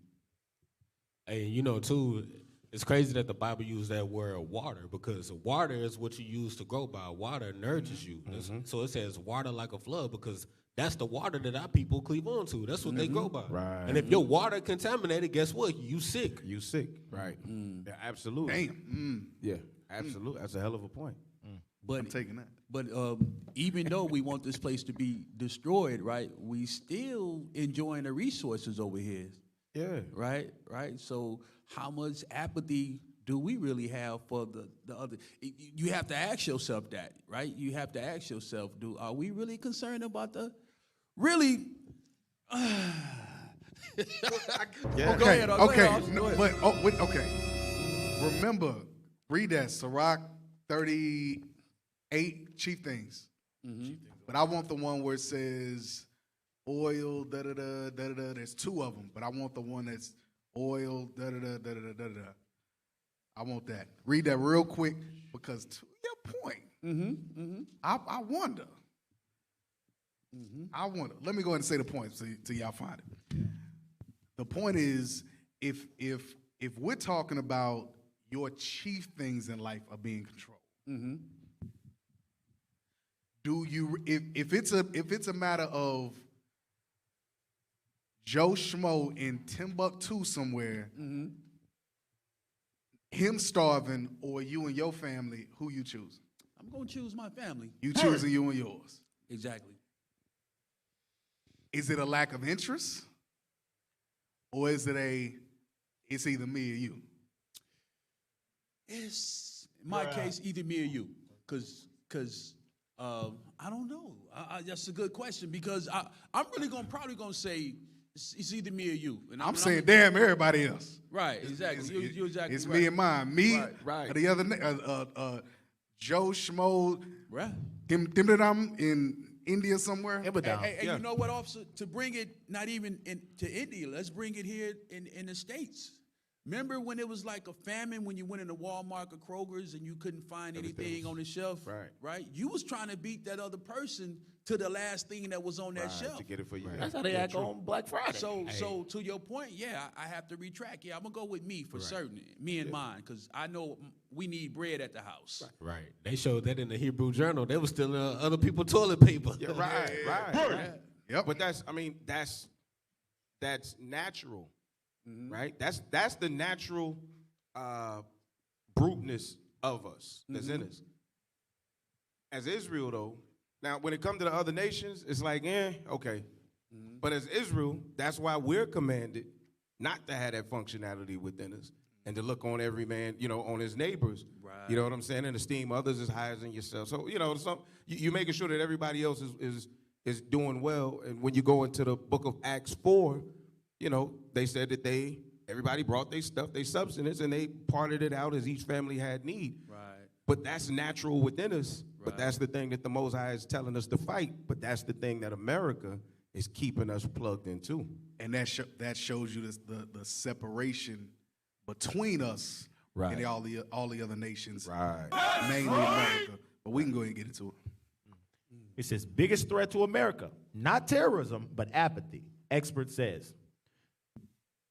you know, too, it's crazy that the Bible used that word water because water is what you use to grow by. Water nourishes you. So it says water like a flood because that's the water that our people cleave on to. That's what they grow by. Right. And if your water contaminated, guess what? You sick. Right. Yeah, absolutely. Damn. Yeah, absolutely. That's a hell of a point. But I'm taking that. But even though we want this place to be destroyed, right, we still enjoying the resources over here. Yeah. Right. So how much apathy do we really have for the other? You have to ask yourself that, right? You have to ask yourself, are we really concerned about the really? Yeah. Go ahead. Okay. Remember, read that Sirach 38 chief things. But I want the one where it says oil, da-da-da, da-da-da. There's 2 of them, but I want the one that's oil, da-da-da, da-da-da, da-da-da. I want that. Read that real quick because to your point, I wonder. I wonder. Let me go ahead and say the point so y'all find it. The point is, if we're talking about your chief things in life are being controlled, do you if it's a matter of Joe Schmo in Timbuktu somewhere, him starving or you and your family, who you choose? I'm gonna choose my family. You choosing you and yours. Exactly. Is it a lack of interest? Or is it it's either me or you? It's in my case either me or you, cause I don't know. That's a good question because I'm really probably gonna say it's either me or you. And I'm saying damn everybody else. Right, exactly. You're exactly it's right. me and mine. Me, right. The other Joe Schmo, right? Them in India somewhere. Hey, you know what, officer? To bring it not even to India, let's bring it here in the States. Remember when it was like a famine when you went into Walmart or Kroger's and you couldn't find anything on the shelf? Right. You was trying to beat that other person to the last thing that was on that shelf. To get it for you. That's how they act on Black Friday. So to your point, I have to retract. Yeah, I'm gonna go with me for certain, me and mine, because I know we need bread at the house. Right. They showed that in the Hebrew Journal. They were stealing other people's toilet paper. Yeah, right. Yep. But that's natural. Right? That's the natural bruteness of us that's in us. As Israel, though, now when it comes to the other nations, it's like, okay. But as Israel, that's why we're commanded not to have that functionality within us and to look on every man, on his neighbors. Right. You know what I'm saying? And esteem others as high as in yourself. So, you're making sure that everybody else is doing well. And when you go into the book of Acts 4, they said that they Everybody brought their stuff, their substance, and they parted it out as each family had need. Right. But that's natural within us. But that's the thing that the Most High is telling us to fight. But that's the thing that America is keeping us plugged into. And that shows you the separation between us and all the other nations, mainly America. But we can go ahead and get into it. It says, biggest threat to America, not terrorism, but apathy, expert says.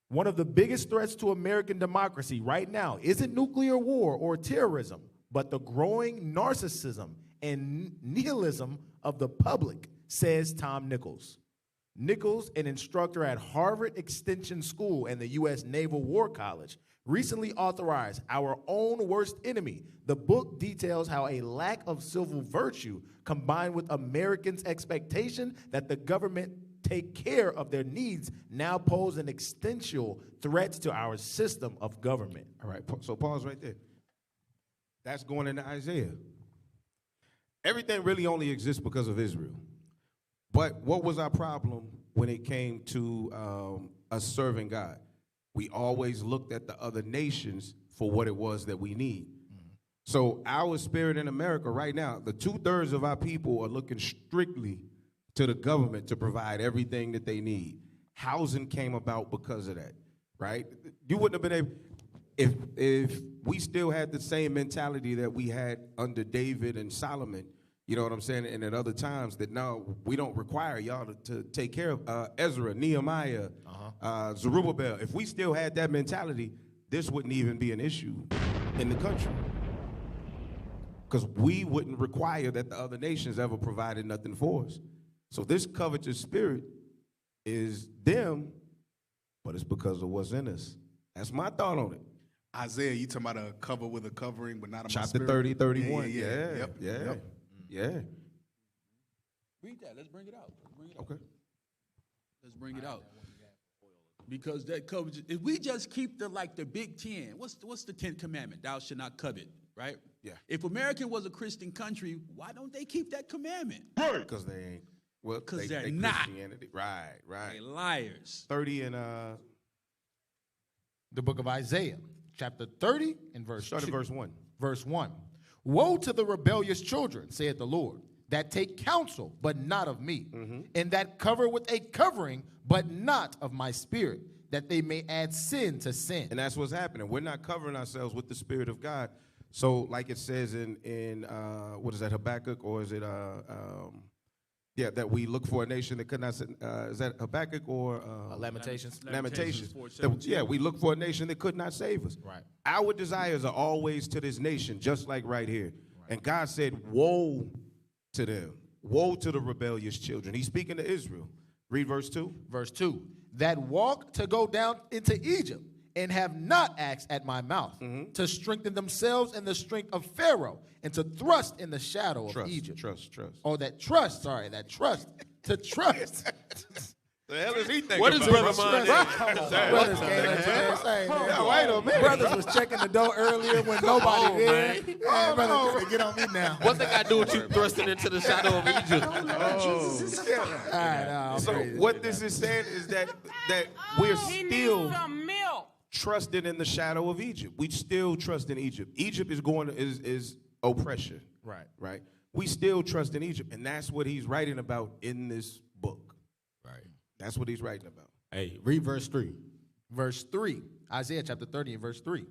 One of the biggest threats to American democracy right now isn't nuclear war or terrorism, but the growing narcissism and nihilism of the public, says Tom Nichols. Nichols, an instructor at Harvard Extension School and the U.S. Naval War College, recently authorized Our Own Worst Enemy. The book details how a lack of civil virtue combined with Americans' expectation that the government take care of their needs now pose an existential threat to our system of government. All right, so pause right there. That's going into Isaiah. Everything really only exists because of Israel. But what was our problem when it came to us serving God? We always looked at the other nations for what it was that we need. So our spirit in America right now, the 2/3 of our people are looking strictly to the government to provide everything that they need. Housing came about because of that, right? You wouldn't have been able, if we still had the same mentality that we had under David and Solomon, you know what I'm saying, and at other times that no, we don't require y'all to take care of Ezra, Nehemiah, Zerubbabel. If we still had that mentality, this wouldn't even be an issue in the country. Because we wouldn't require that the other nations ever provided nothing for us. So this covetous spirit is them, but it's because of what's in us. That's my thought on it. Isaiah, you talking about a cover with a covering, but not a Chapter 30, 31. Yeah. Yeah. Read that. Let's bring it out. Okay. Let's bring it out. Because that covers. If we just keep the Big Ten, what's the 10th commandment? Thou shalt not covet, right? Yeah. If America was a Christian country, why don't they keep that commandment? Because they ain't. Well, because they're not. Christianity. Right. They're liars. 30 and the book of Isaiah, chapter 30 and verse 2. Start at verse 1. Verse 1. Woe to the rebellious children, saith the Lord, that take counsel, but not of me, and that cover with a covering, but not of my spirit, that they may add sin to sin. And that's what's happening. We're not covering ourselves with the Spirit of God. So, like it says in what is that, Habakkuk, or is it that we look for a nation that could not. Is that Habakkuk or Lamentations? Lamentations. We look for a nation that could not save us. Right. Our desires are always to this nation, just like right here. Right. And God said, "Woe to them! Woe to the rebellious children." He's speaking to Israel. Read verse 2. Verse 2. That walk to go down into Egypt, and have not asked at my mouth, to strengthen themselves in the strength of Pharaoh, and to thrust in the shadow of Egypt. Trust. Oh, that trust, to trust. The hell is he thinking What is about? Brothers came up today saying, wait a minute. Brothers was checking the door earlier when nobody there. Man, brother, get on me now. What they got to do with you thrusting into the shadow of Egypt? All right, so what this is saying is that we're still trusting in the shadow of Egypt. We still trust in Egypt. Egypt is oppression. Right. We still trust in Egypt, and that's what he's writing about in this book. Right. That's what he's writing about. Hey, read verse 3. Verse 3. Isaiah chapter 30 and verse 3.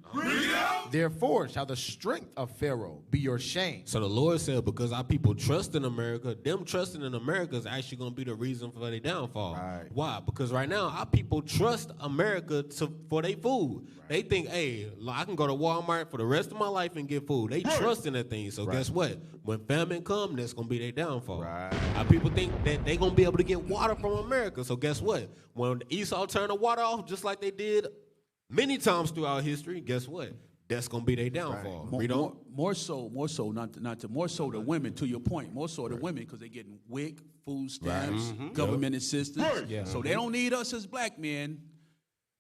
Therefore shall the strength of Pharaoh be your shame. So the Lord said, because our people trust in America, them trusting in America is actually going to be the reason for their downfall. Right. Why? Because right now, our people trust America for their food. Right. They think, hey, I can go to Walmart for the rest of my life and get food. They trust in that thing. So guess what? When famine comes, that's going to be their downfall. Right. Our people think that they're going to be able to get water from America. So guess what? When Esau turned the water off, just like they did many times throughout history, guess what? That's gonna be their downfall. Right. More so the women. To your point, more so the women because they're getting WIC, food stamps, government assistance. Yeah. So they don't need us as black men.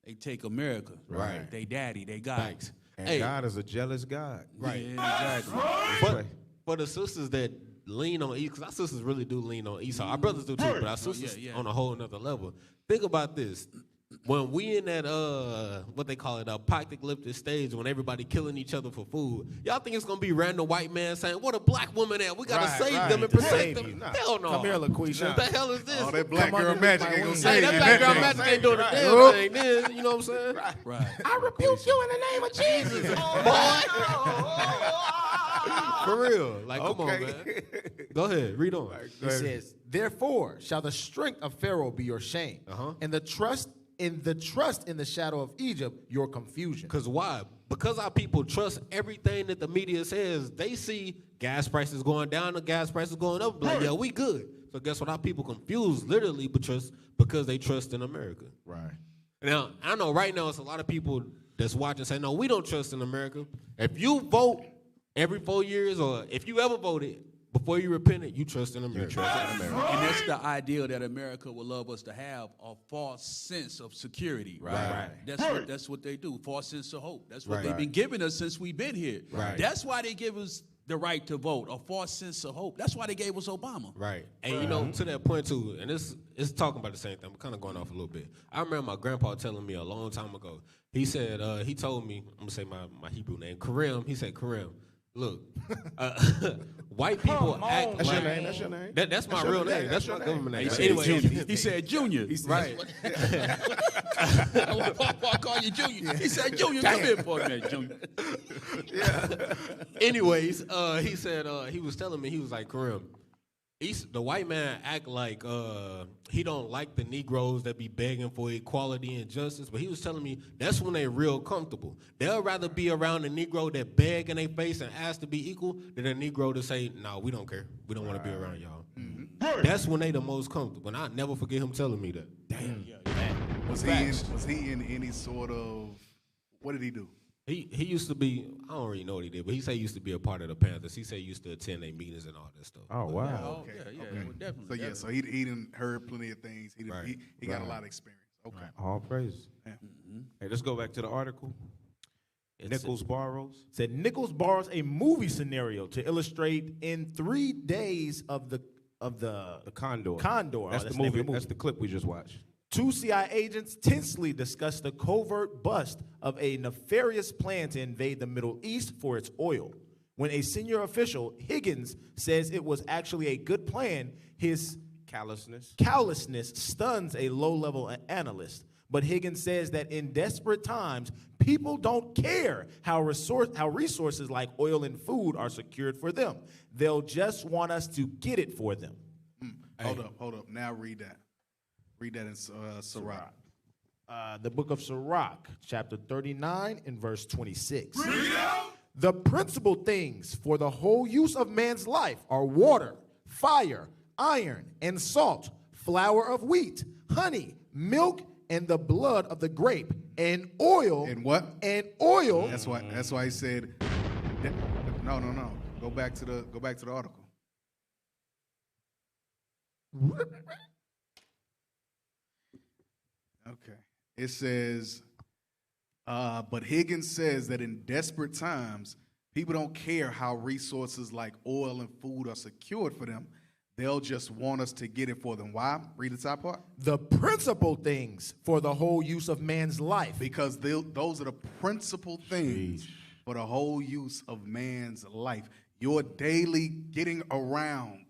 They take America. Right. They daddy. They God. And God is a jealous God. Right. Yeah, exactly. But for the sisters that lean on Esau, because our sisters really do lean on Esau. Our brothers do too, but our sisters on a whole nother level. Think about this. when we in that what they call it, apocalyptic stage, when everybody killing each other for food, y'all think it's gonna be random white man saying, "What a black woman at? We gotta save them and protect them." Hell no. Come here, LaQuisha. What the hell is this? Oh, that black girl magic ain't gonna save you. That black girl magic ain't doing a damn thing. Then you know what I'm saying? Right. I rebuke you in the name of Jesus, boy. For real. Like, come on, man. Go ahead. Read on. It says, "Therefore shall the strength of Pharaoh be your shame, and the trust in the shadow of Egypt your confusion." Because why? Because our people trust everything that the media says. They see gas prices going down, the gas prices going up. Like, yeah, we good. So guess what? Our people confused literally because they trust in America. Right. Now, I know right now it's a lot of people that's watching say, no, we don't trust in America. If you vote every 4 years, or if you ever voted, before you repented, you trust in America. And that's the ideal that America would love us to have, a false sense of security. Right. That's what they do, false sense of hope. That's what Right. they've been giving us since we've been here. Right. That's why they give us the right to vote, a false sense of hope. That's why they gave us Obama. Right. And you know, to that point too, and it's talking about the same thing. I'm kind of going off a little bit. I remember my grandpa telling me a long time ago. He said, he told me, I'm gonna say my Hebrew name, Kareem. He said, Kareem, look, white people act That's like... your name? That's your name? That's my real name. That's my government name. He said Anyway, Junior. He said Junior. Right. Papa call you Junior. He said Junior, come here for a minute, Junior. Anyways, he said, he was telling me, he was like, Kareem, the white man act like he don't like the Negroes that be begging for equality and justice, but he was telling me that's when they real comfortable. They'll rather be around a Negro that beg in their face and ask to be equal than a Negro to say, no, we don't care. We don't want to be around y'all. Mm-hmm. That's when they the most comfortable, and I'll never forget him telling me that. Damn. Was he in any sort of, what did he do? He used to be, I don't really know what he did, but he said he used to be a part of the Panthers. He said he used to attend their meetings and all that stuff. Oh, wow. Okay. Well, Definitely. So he didn't heard plenty of things. He got a lot of experience. Okay. All praise. Yeah. Hey, let's go back to the article. Nichols borrows. Said Nichols borrows a movie scenario to illustrate in 3 days of the Condor. Condor. That's the movie. That's the clip we just watched. 2 CIA agents tensely discussed the covert bust of a nefarious plan to invade the Middle East for its oil. When a senior official, Higgins, says it was actually a good plan, his callousness stuns a low-level analyst. But Higgins says that in desperate times, people don't care how resources like oil and food are secured for them. They'll just want us to get it for them. Hold up. Now read that. Read that in Sirach. The book of Sirach, chapter 39 and verse 26. The principal things for the whole use of man's life are water, fire, iron, and salt, flour of wheat, honey, milk, and the blood of the grape, and oil. And what? And oil. That's why he said. No. Go back to the article. Okay. It says, but Higgins says that in desperate times, people don't care how resources like oil and food are secured for them. They'll just want us to get it for them. Why? Read the top part. The principal things for the whole use of man's life. Because those are the principal things for the whole use of man's life. Your daily getting around.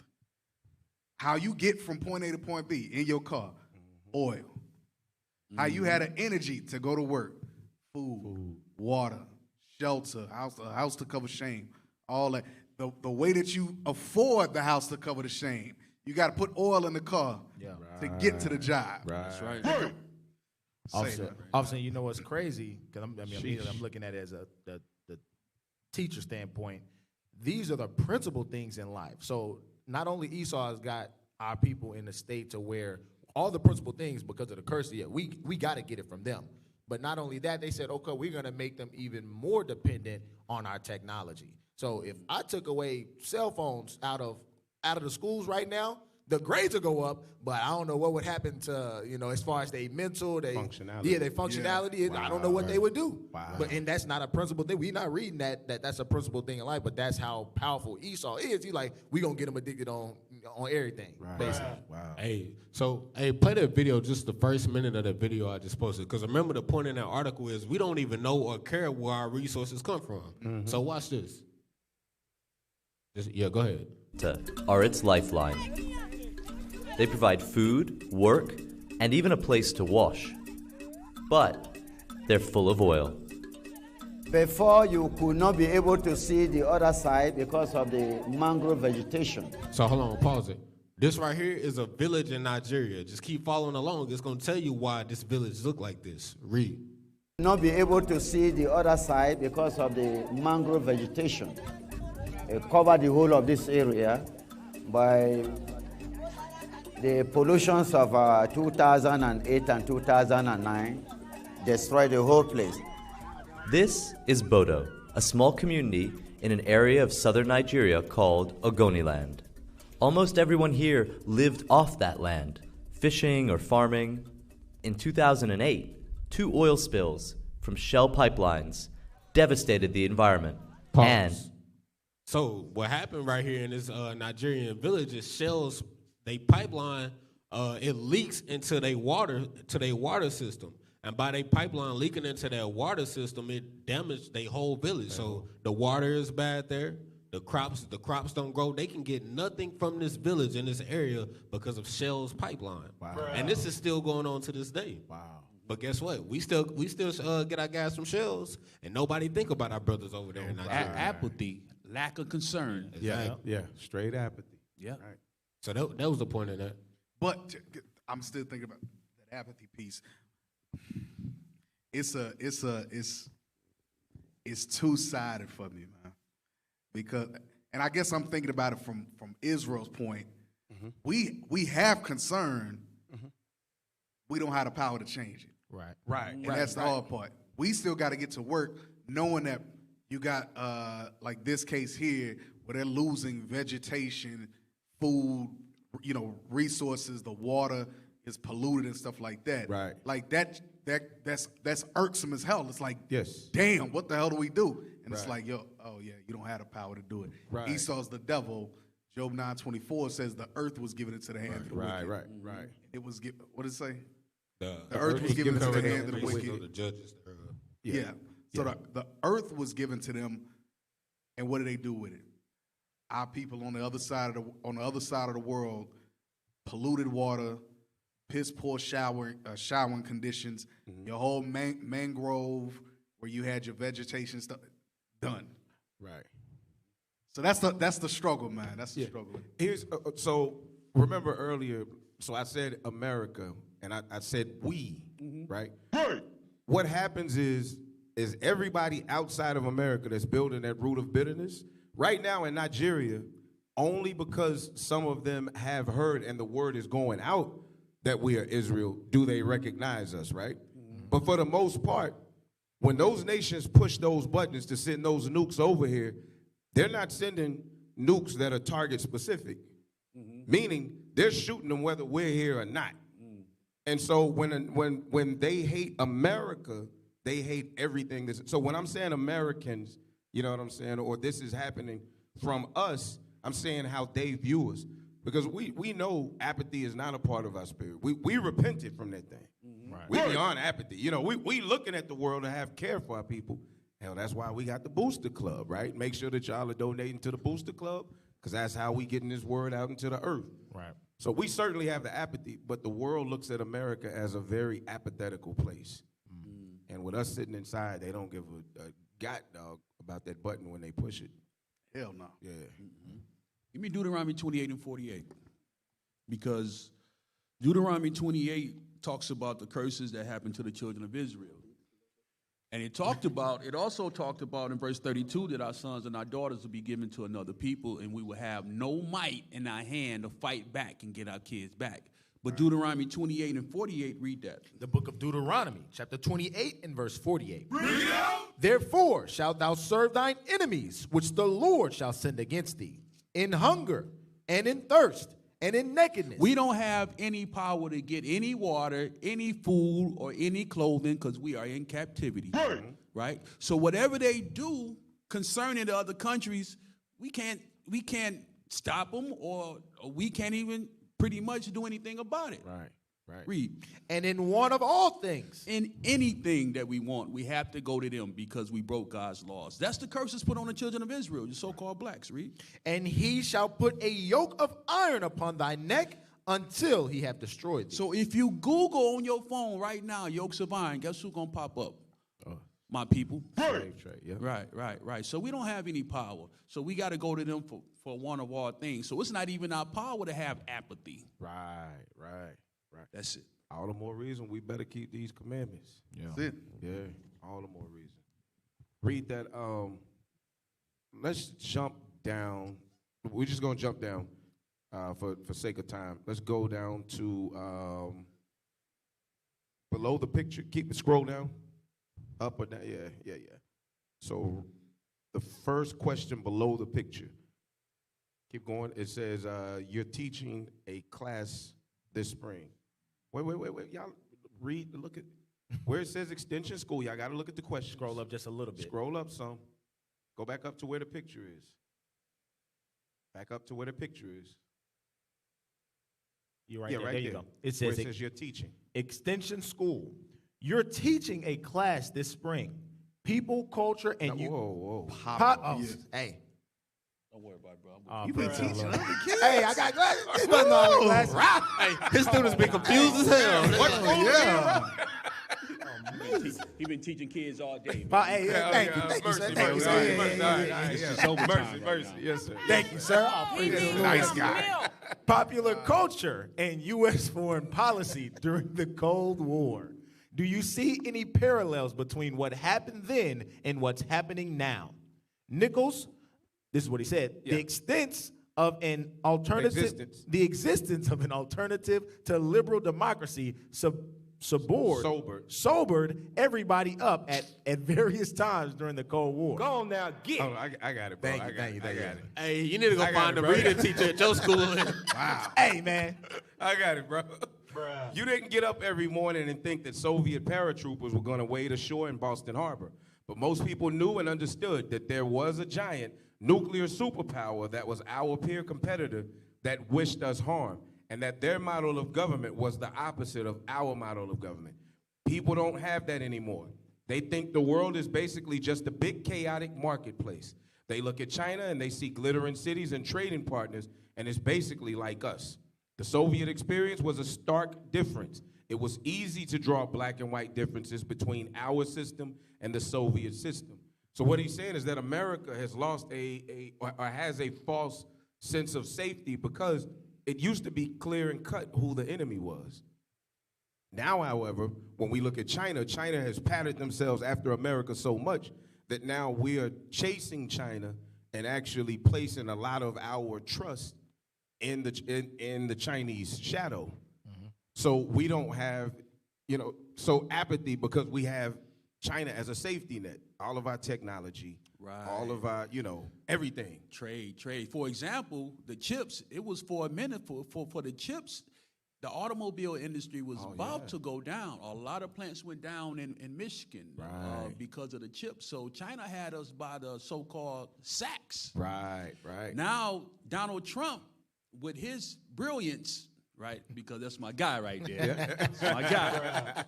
How you get from point A to point B in your car. Oil. How you had an energy to go to work. Food. Water. Shelter. House to cover shame. All that. The way that you afford the house to cover the shame. You got to put oil in the car to get to the job. That's right. Officer, you know what's crazy? Because I'm looking at it as the teacher standpoint. These are the principal things in life. So not only Esau has got our people in the state to where all the principal things, because of the curse, we got to get it from them. But not only that, they said, okay, we're going to make them even more dependent on our technology. So if I took away cell phones out of the schools right now, the grades will go up, but I don't know what would happen to, as far as their mental, functionality. Yeah, their functionality. Yeah. Wow, I don't know what they would do. Wow. And that's not a principal thing. We're not reading that's a principal thing in life, but that's how powerful Esau is. He's like, we're going to get them addicted on on everything, basically. Wow. Hey, play that video, just the first minute of that video I just posted. Because remember, the point in that article is we don't even know or care where our resources come from. So watch this. Go ahead. Are its lifeline. They provide food, work, and even a place to wash. But they're full of oil. Before, you could not be able to see the other side because of the mangrove vegetation. So hold on, pause it. This right here is a village in Nigeria. Just keep following along. It's going to tell you why this village look like this. Read. Not be able to see the other side because of the mangrove vegetation. It covered the whole of this area by the pollutions of 2008 and 2009 destroyed the whole place. This is Bodo, a small community in an area of southern Nigeria called Ogoniland. Almost everyone here lived off that land, fishing or farming. In 2008, 2 oil spills from Shell pipelines devastated the environment. Pause. So what happened right here in this Nigerian village is Shell's pipeline, it leaks into their water system. And by their pipeline leaking into their water system, it damaged their whole village. So the water is bad there. The crops don't grow. They can get nothing from this village in this area because of Shell's pipeline. Wow. And this is still going on to this day. Wow. But guess what? We still get our gas from Shells, and nobody think about our brothers over there in Nigeria. Apathy, lack of concern. Yeah, straight apathy. Yeah. Right. So that was the point of that. But I'm still thinking about that apathy piece. It's two-sided for me, man. Because, and I guess I'm thinking about it from Israel's point. We have concern. We don't have the power to change it. Right. And that's the hard part. We still got to get to work knowing that you got like this case here where they're losing vegetation, food, resources, the water is polluted and stuff like that. Right. Like that's irksome as hell. It's like, yes, damn, what the hell do we do? And it's Right. like, you don't have the power to do it. Right. Esau's the devil. Job 9:24 says the earth was given into the hand of the wicked. Right. It was what did it say? The earth was given into the hand of the wicked. The judges. Yeah. So the earth was given to them, and what do they do with it? Our people on the other side of the world, polluted water, piss poor showering conditions, your whole mangrove where you had your vegetation stuff done. Right. So that's the struggle, man. That's the struggle. Here's so remember earlier. So I said America, and I said we, right? Right. What happens is everybody outside of America that's building that root of bitterness right now in Nigeria, only because some of them have heard and the word is going out that we are Israel, do they recognize us, right? But for the most part, when those nations push those buttons to send those nukes over here, they're not sending nukes that are target specific, meaning they're shooting them whether we're here or not. And so when they hate America, they hate everything. So when I'm saying Americans, you know what I'm saying, or this is happening from us, I'm saying how they view us. Because we know apathy is not a part of our spirit. We repented from that thing. Right. We beyond apathy. We looking at the world to have care for our people. Hell, that's why we got the Booster Club, right? Make sure that y'all are donating to the Booster Club, because that's how we getting this word out into the earth. Right. So we certainly have the apathy, but the world looks at America as a very apathetical place. And with us sitting inside, they don't give a god dog about that button when they push it. Hell no. Yeah. Give me Deuteronomy 28 and 48. Because Deuteronomy 28 talks about the curses that happened to the children of Israel. And it also talked about in verse 32 that our sons and our daughters will be given to another people, and we will have no might in our hand to fight back and get our kids back. But Deuteronomy 28 and 48, read that. The book of Deuteronomy, chapter 28 and verse 48. Therefore shalt thou serve thine enemies, which the Lord shall send against thee, in hunger and in thirst and in nakedness. We don't have any power to get any water, any food, or any clothing because we are in captivity. Right? So whatever they do concerning the other countries, we can't stop them, or we can't even pretty much do anything about it. Right, right. Read. And in one of all things. In anything that we want, we have to go to them because we broke God's laws. That's the curses put on the children of Israel, the so-called blacks. Read. And he shall put a yoke of iron upon thy neck until he have destroyed thee. So if you Google on your phone right now, yokes of iron, guess who's going to pop up? My people. Slave trade, yeah. Right. So we don't have any power. So we got to go to them for one of our things. So it's not even our power to have apathy. Right. That's it. All the more reason we better keep these commandments. Yeah. That's it. Yeah, all the more reason. Read that. Let's jump down. We're just gonna jump down for sake of time. Let's go down to below the picture. Keep it scroll down. Up or down? Yeah. So the first question below the picture. Keep going. It says you're teaching a class this spring. Wait. Y'all read. Look at where it says extension school. Y'all got to look at the question. Scroll up just a little bit. Scroll up some. Go back up to where the picture is. Back up to where the picture is. You're right Yeah, there. right There you there. go. It Where says, it says you're teaching. Extension School. You're teaching a class this spring. People, culture, and you. Whoa. Hey. Don't worry about it, bro. You been teaching other kids? Hey, I got glasses. He wasn't on glasses. His students be confused as hell. Yeah. He been teaching kids all day. Hey, thank you, sir. Thank you, sir. Mercy. Yes, sir. Thank you, sir. I appreciate it. Nice guy. Popular culture and U.S. foreign policy during the Cold War. Do you see any parallels between what happened then and what's happening now? Nichols, this is what he said, the existence of an alternative to liberal democracy sobered everybody up at various times during the Cold War. Go on now, get. Oh, I got it, bro. Thank you. Hey, you need to go find a reading teacher at your school. Wow. Hey, man. I got it, bro. You didn't get up every morning and think that Soviet paratroopers were going to wade ashore in Boston Harbor. But most people knew and understood that there was a giant nuclear superpower that was our peer competitor that wished us harm, and that their model of government was the opposite of our model of government. People don't have that anymore. They think the world is basically just a big chaotic marketplace. They look at China and they see glittering cities and trading partners, and it's basically like us. The Soviet experience was a stark difference. It was easy to draw black and white differences between our system and the Soviet system. So what he's saying is that America has lost or has a false sense of safety because it used to be clear and cut who the enemy was. Now, however, when we look at China, China has patterned themselves after America so much that now we are chasing China and actually placing a lot of our trust in the Chinese shadow. Mm-hmm. So we don't have, so apathy because we have China as a safety net. All of our technology, all of our, everything. Trade. For example, the chips, it was for a minute, for the chips, the automobile industry was about to go down. A lot of plants went down in Michigan because of the chips. So China had us by the so-called sacks. Right. Now, Donald Trump, with his brilliance, right, because that's my guy right there. That's my guy.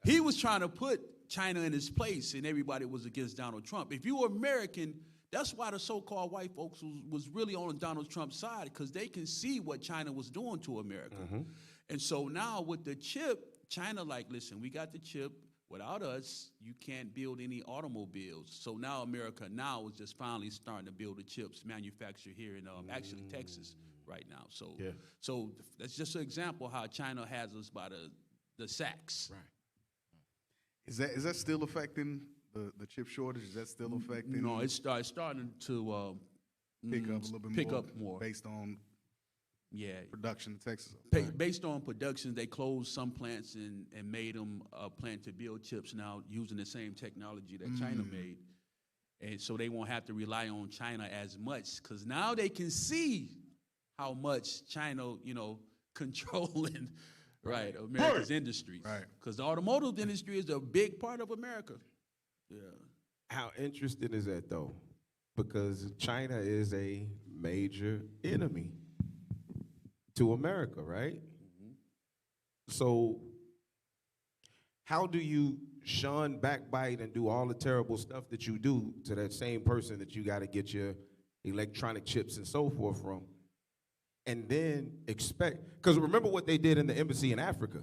He was trying to put China in his place, and everybody was against Donald Trump. If you were American, that's why the so-called white folks was really on Donald Trump's side, because they can see what China was doing to America. Mm-hmm. And so now with the chip, China like, listen, we got the chip. Without us, you can't build any automobiles. So now America now is just finally starting to build the chips manufactured here in actually Texas right now. So that's just an example how China has us by the sacks. Right. Is that still affecting the chip shortage? Is that still affecting? No, it's starting to pick up a little bit pick more. up more Based on production in Texas. Based on production, they closed some plants and made them a plant to build chips now using the same technology that China made. And so they won't have to rely on China as much, because now they can see how much China, controlling America's industries. Right. Because the automotive industry is a big part of America. Yeah. How interesting is that, though? because China is a major enemy to America, right? So how do you shun, backbite, and do all the terrible stuff that you do to that same person that you got to get your electronic chips and so forth from, and then expect, because remember what they did in the embassy in Africa.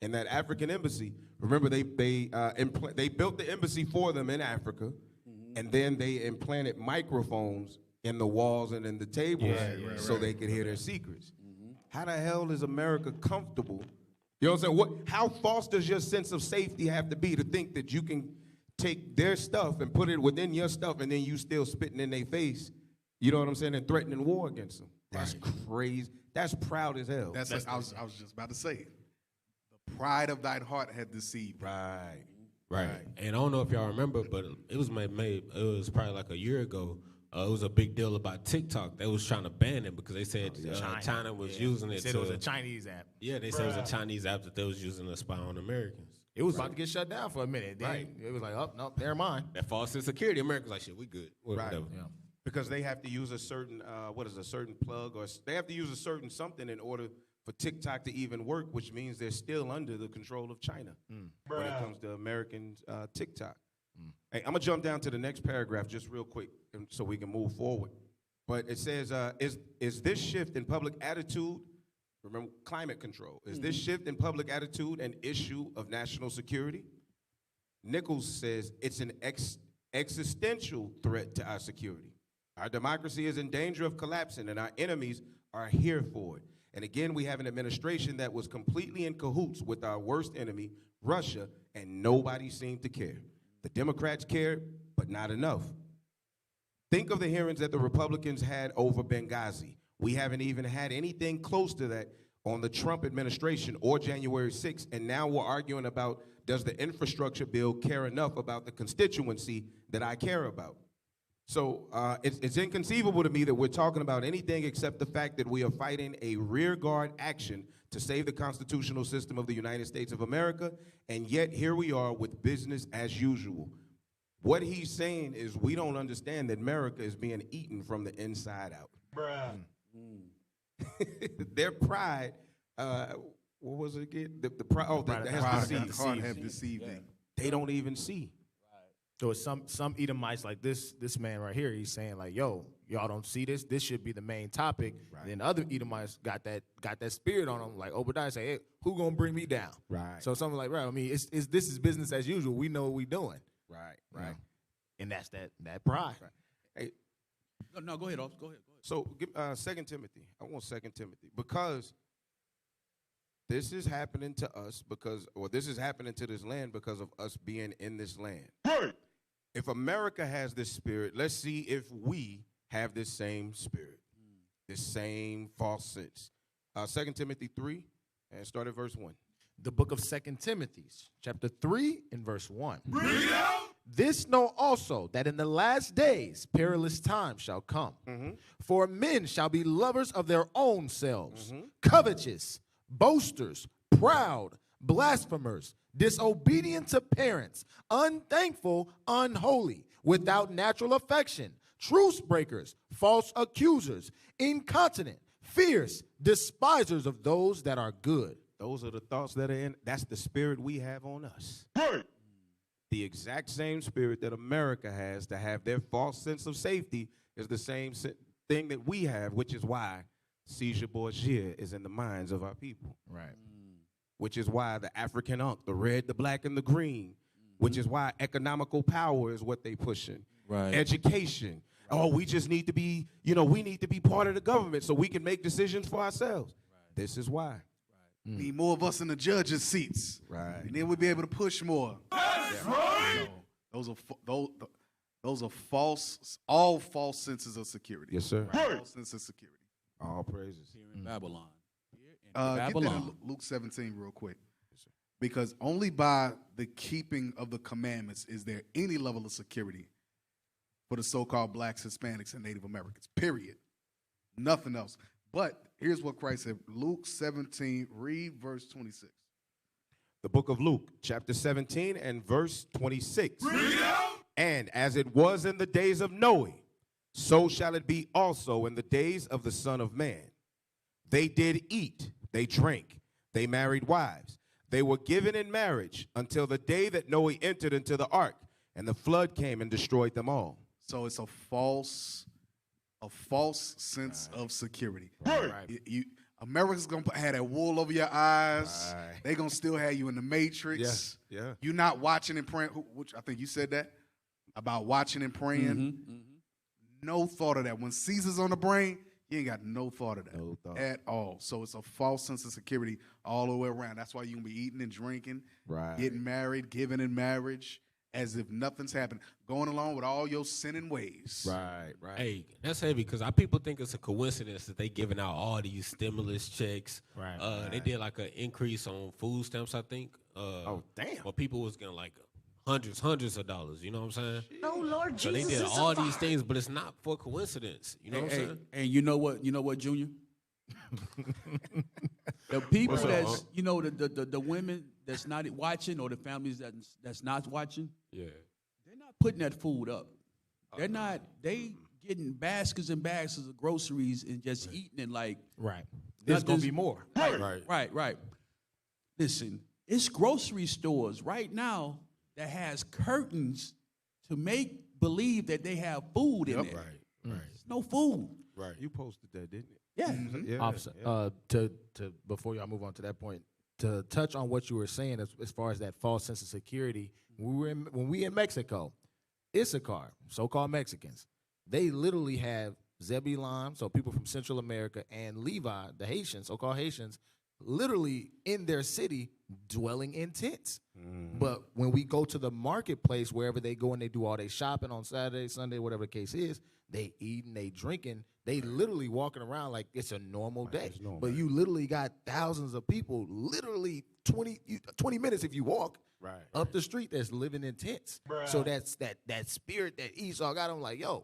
In that African embassy, remember they built the embassy for them in Africa, and then they implanted microphones in the walls and in the tables so they could hear their secrets. How the hell is America comfortable? You know what I'm saying? How false does your sense of safety have to be to think that you can take their stuff and put it within your stuff, and then you still spitting in their face, you know what I'm saying, and threatening war against them? That's crazy. That's proud as hell. That's like, I was just about to say, the pride of thine heart had deceived. Right. And I don't know if y'all remember, but it was it was probably like a year ago. It was a big deal about TikTok. They was trying to ban it because they said China was using it. They said it was a Chinese app. Yeah, they said it was a Chinese app that they was using to spy on Americans. It was about to get shut down for a minute. Then it was like, oh, no, never mind. That false sense of security. America's like, shit, we good. Whatever. Yeah. Because they have to use a certain, a certain plug, or they have to use a certain something in order for TikTok to even work, which means they're still under the control of China when it comes to American TikTok. Hey, I'm going to jump down to the next paragraph just real quick so we can move forward. But it says, is this shift in public attitude, remember climate control, is this shift in public attitude an issue of national security? Nichols says it's an existential threat to our security. Our democracy is in danger of collapsing, and our enemies are here for it. And again, we have an administration that was completely in cahoots with our worst enemy, Russia, and nobody seemed to care. The Democrats cared, but not enough. Think of the hearings that the Republicans had over Benghazi. We haven't even had anything close to that on the Trump administration or January 6th, and now we're arguing about, does the infrastructure bill care enough about the constituency that I care about? So it's inconceivable to me that we're talking about anything except the fact that we are fighting a rearguard action to save the constitutional system of the United States of America, and yet here we are with business as usual. What he's saying is we don't understand that America is being eaten from the inside out. Their pride, what was it again? The pride has deceived them. They don't even see. So some Edomites, like this man right here, he's saying like, yo, y'all don't see this? This should be the main topic. Right. Then other Edomites got that spirit on them, like Obadiah say, hey, who gonna bring me down? Right. So something like, right, I mean, this is business as usual. We know what we doing. Right. Yeah. And that's that pride. Right. Hey, no, go ahead, Ops. Go ahead. So give 2 Timothy. I want 2 Timothy because this is happening to us this is happening to this land because of us being in this land. Right. If America has this spirit, let's see if we have this same spirit, this same false sense. 2 Timothy 3, and start at verse 1. The book of 2 Timothy, chapter 3 and verse 1. This know also, that in the last days perilous times shall come. For men shall be lovers of their own selves, covetous, boasters, proud, blasphemers, disobedient to parents, unthankful, unholy, without natural affection, truce breakers, false accusers, incontinent, fierce, despisers of those that are good. Those are the thoughts that are in. That's the spirit we have on us. Right. The exact same spirit that America has to have their false sense of safety is the same thing that we have, which is why seizure bourgeois is in the minds of our people. Right. Which is why the African unk, the red, the black, and the green, which is why economical power is what they pushing. Right. Education. Right. Oh, we just need to be, we need to be part of the government so we can make decisions for ourselves. Right. This is why. Right. Need more of us in the judges' seats. Right. And then we'll be able to push more. That's right. Those are false, all false senses of security. Yes, sir. Right. False sense of security. All praises. Here in Babylon. Get that in Luke 17 real quick. Yes, because only by the keeping of the commandments is there any level of security for the so-called blacks, Hispanics, and Native Americans, period. Nothing else. But here's what Christ said. Luke 17, read verse 26. The book of Luke, chapter 17 and verse 26. And as it was in the days of Noah, so shall it be also in the days of the Son of Man. They did eat, they drank, they married wives. They were given in marriage until the day that Noah entered into the ark, and the flood came and destroyed them all. So it's a false sense of security. America's gonna have that wool over your eyes. They gonna still have you in the matrix. Yeah. You're not watching and praying. Which I think you said that about watching and praying. No thought of that. When Caesar's on the brain, you ain't got no thought of that at all. So it's a false sense of security all the way around. That's why you're gonna be eating and drinking, getting married, giving in marriage, as if nothing's happened, going along with all your sinning ways. Right. Hey, that's heavy because our people think it's a coincidence that they giving out all these stimulus checks. They did like an increase on food stamps, I think. Oh, damn. Where people was getting like hundreds of dollars. You know what I'm saying? Oh, Lord So Jesus. they did is all a these fire. things, but it's not for coincidence. You know what I'm saying? And you know what, Junior? The people What's up, that's, Unc? you know, the women that's not watching, or the families that's not watching, Yeah. they're not putting that food up. They're not, they getting baskets and baskets of groceries and just eating it like. There's going to be more. Right. Listen, it's grocery stores right now that has curtains to make believe that they have food in there. There's no food. Right. You posted that, didn't you? Yeah. Officer, to before y'all move on to that point, to touch on what you were saying as far as that false sense of security, when we in Mexico, Issachar, so-called Mexicans, they literally have Zebulon, so people from Central America, and Levi, the Haitians, so-called Haitians, literally in their city dwelling in tents. But when we go to the marketplace, wherever they go and they do all their shopping on Saturday, Sunday, whatever the case is, they eating, they drinking, they literally walking around like it's a normal day. But you literally got thousands of people, literally 20 minutes if you walk up the street that's living in tents. So that's that spirit that Esau got. I'm like, yo,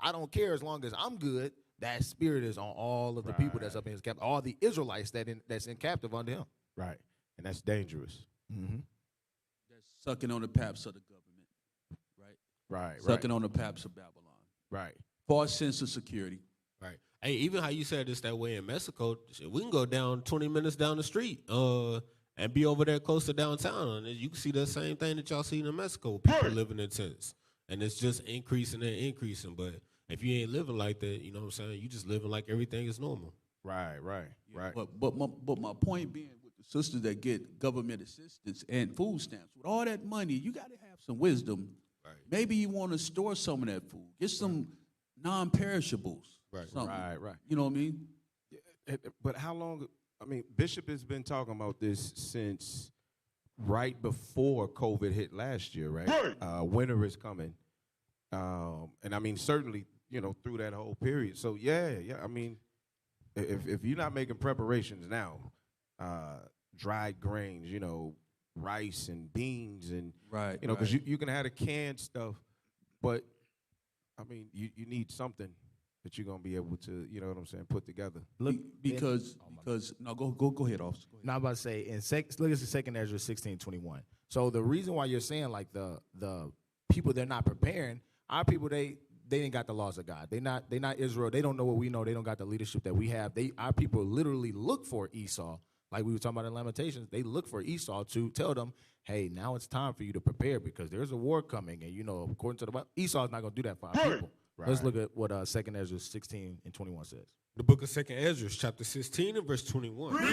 I don't care as long as I'm good. That spirit is on all of the people that's up in his camp, all the Israelites that's in captive under him. Right. And that's dangerous. That's sucking on the paps of the government, Right. Sucking on the paps of Babylon. Right. False sense of security. Right. Hey, even how you said this that way in Mexico, shit, we can go down 20 minutes down the street and be over there close to downtown. And you can see the same thing that y'all see in Mexico, people living in tents. And it's just increasing and increasing. But if you ain't living like that, you know what I'm saying, you just living like everything is normal. Right. But my point being with the sisters that get government assistance and food stamps, with all that money, you got to have some wisdom. Maybe you want to store some of that food. Get some non-perishables. Something. Right. You know what I mean? But how long? I mean, Bishop has been talking about this since right before COVID hit last year, right? Winter is coming. And I mean, certainly, you know, through that whole period. So, yeah. I mean, if you're not making preparations now, dried grains, you know, rice and beans and, you know, because you can have the canned stuff, but, I mean, you need something that you're going to be able to, you know what I'm saying, put together. Look, because no, go ahead, officer. Now I'm about to say, look at the second Ezra 16:21. So the reason why you're saying like the people they're not preparing, our people they ain't got the laws of God. They not Israel. They don't know what we know. They don't got the leadership that we have. Our people literally look for Esau. Like we were talking about in Lamentations, they look for Esau to tell them, hey, now it's time for you to prepare because there's a war coming. And, you know, according to the Bible, Esau's not going to do that for our people. Let's look at what 2nd Ezra 16:21 says. The book of 2nd Ezra, chapter 16 and verse 21.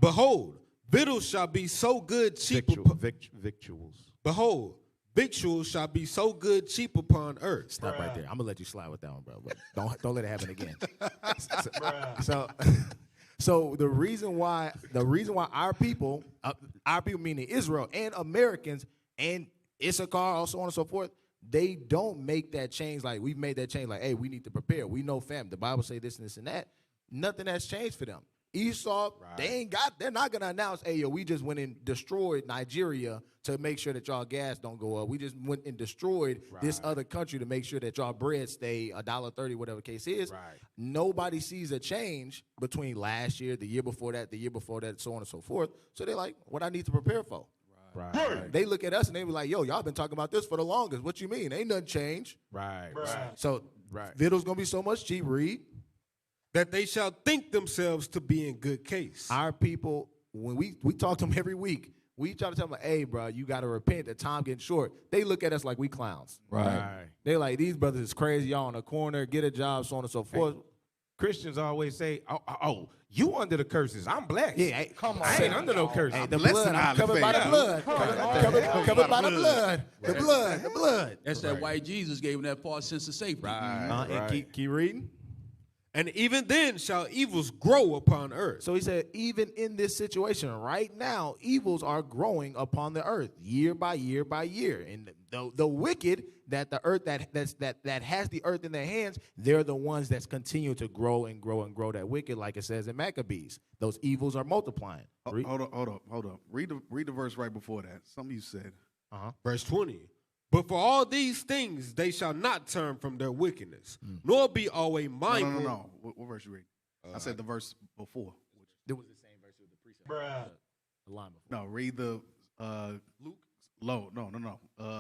Behold, victuals shall be so good cheap. Victuals. Behold, victuals shall be so good cheap upon earth. Stop right there. I'm gonna let you slide with that one, bro. But don't let it happen again. So the reason why our people meaning Israel and Americans and Issachar, so on and so forth, they don't make that change like we've made that change. Like, hey, we need to prepare. We know, fam. The Bible say this and this and that. Nothing has changed for them. Esau, they're not gonna announce, hey, yo, we just went and destroyed Nigeria to make sure that y'all gas don't go up. We just went and destroyed this other country to make sure that y'all bread stay $1.30, whatever the case is. Nobody sees a change between last year, the year before that, so on and so forth. So they're like, what I need to prepare for. Right. They look at us and they be like, yo, y'all been talking about this for the longest. What you mean? Ain't nothing changed. Right. So Vittle's going to be so much cheap, read. That they shall think themselves to be in good case. Our people, when we talk to them every week, we try to tell them, hey, bro, you got to repent. The time getting short. They look at us like we clowns. Right. They're like, these brothers is crazy. Y'all on the corner, get a job, so on and so forth. Christians always say, oh, you under the curses. I'm blessed. Yeah, come on. I ain't under no curses. Hey, the blood, I'm covered by the blood. Covered by the blood. The blood. That's that white Jesus gave him that false sense of safety. And keep reading. And even then shall evils grow upon earth. So he said, even in this situation right now, evils are growing upon the earth year by year by year. And the wicked, that the earth that has the earth in their hands, they're the ones that's continue to grow and grow and grow that wicked, like it says in Maccabees. Those evils are multiplying. Hold up. Read the verse right before that. Something you said. Verse 20. But for all these things they shall not turn from their wickedness, nor be always mindful. No. What verse you read? I said the verse before. It was the same verse with the precept. The line before. No, read the Luke. No.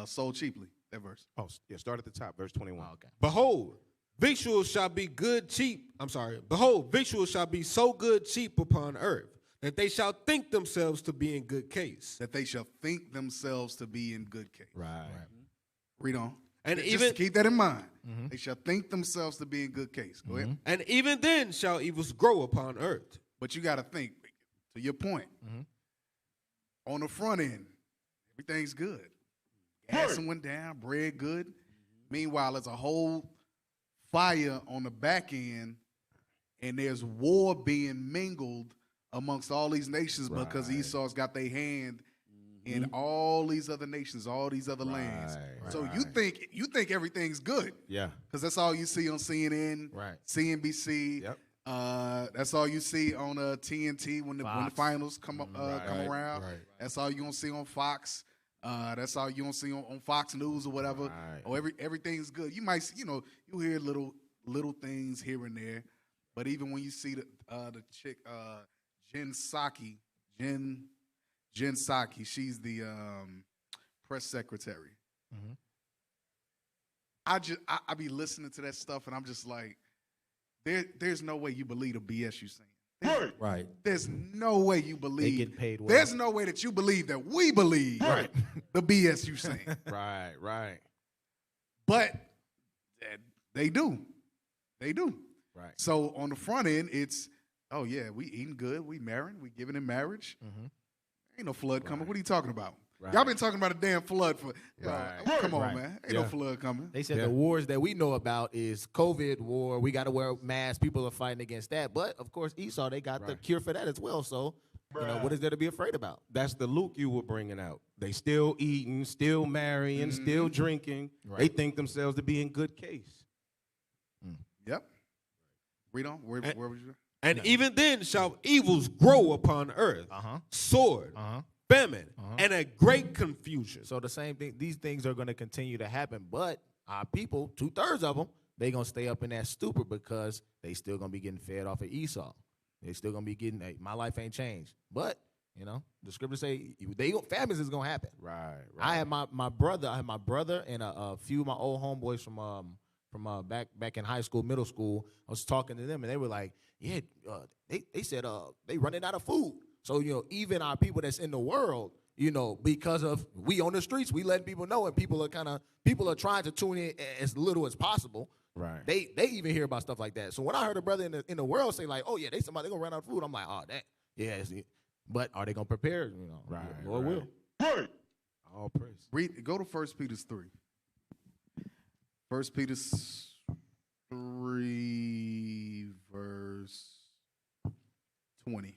Sold cheaply. That verse. Oh, yeah, start at the top, verse 21. Okay. Behold, victuals shall be Behold, victuals shall be so good cheap upon earth, that they shall think themselves to be in good case. That they shall think themselves to be in good case. Right. Read on. And just even keep that in mind. They shall think themselves to be in good case. Go ahead. And even then shall evils grow upon earth. But you got to think, to your point, on the front end, everything's good. Gas went down, bread good. Meanwhile, there's a whole fire on the back end, and there's war being mingled amongst all these nations because Esau's got their hand in all these other nations, all these other lands. So you think everything's good. Yeah. Because that's all you see on CNN, CNBC. Yep. That's all you see on TNT when the finals come around. That's all you're going to see on Fox. That's all you don't see on Fox News or whatever. Or everything's good. You might, you hear little things here and there, but even when you see the chick Jen Psaki, she's the press secretary. I be listening to that stuff and I'm just like, there's no way you believe the BS you saying. Right. There's no way you believe. They get paid well. There's no way that you believe that we believe the BS you saying. Right. But they do. Right. So on the front end, it's, oh yeah, we eating good, we marrying, we giving in marriage. Ain't no flood coming. What are you talking about? Y'all been talking about a damn flood for. Come on, man. Ain't no flood coming. They said the wars that we know about is COVID war. We got to wear masks. People are fighting against that. But of course, Esau, they got the cure for that as well. So, what is there to be afraid about? That's the Luke you were bringing out. They still eating, still marrying, still drinking. They think themselves to be in good case. Yep. Read on. Where was you? And even then shall evils grow upon earth, sword, famine, and a great confusion. So the same thing, these things are going to continue to happen, but our people, 2/3 of them, they going to stay up in that stupor because they still going to be getting fed off of Esau. They still going to be getting, hey, my life ain't changed. But, the scriptures say famines is going to happen. Right. I had my brother and a few of my old homeboys from back in high school, middle school. I was talking to them and they were like, yeah, they said they running out of food. So, even our people that's in the world, because of we on the streets, we letting people know, and people are trying to tune in as little as possible. Right. They even hear about stuff like that. So when I heard a brother in the world say like, oh yeah, they gonna run out of food, I'm like, oh that, yeah. But are they gonna prepare? Right. Lord will. All praise. Go to 1 Peter 3. 1 Peter 3 verse 20.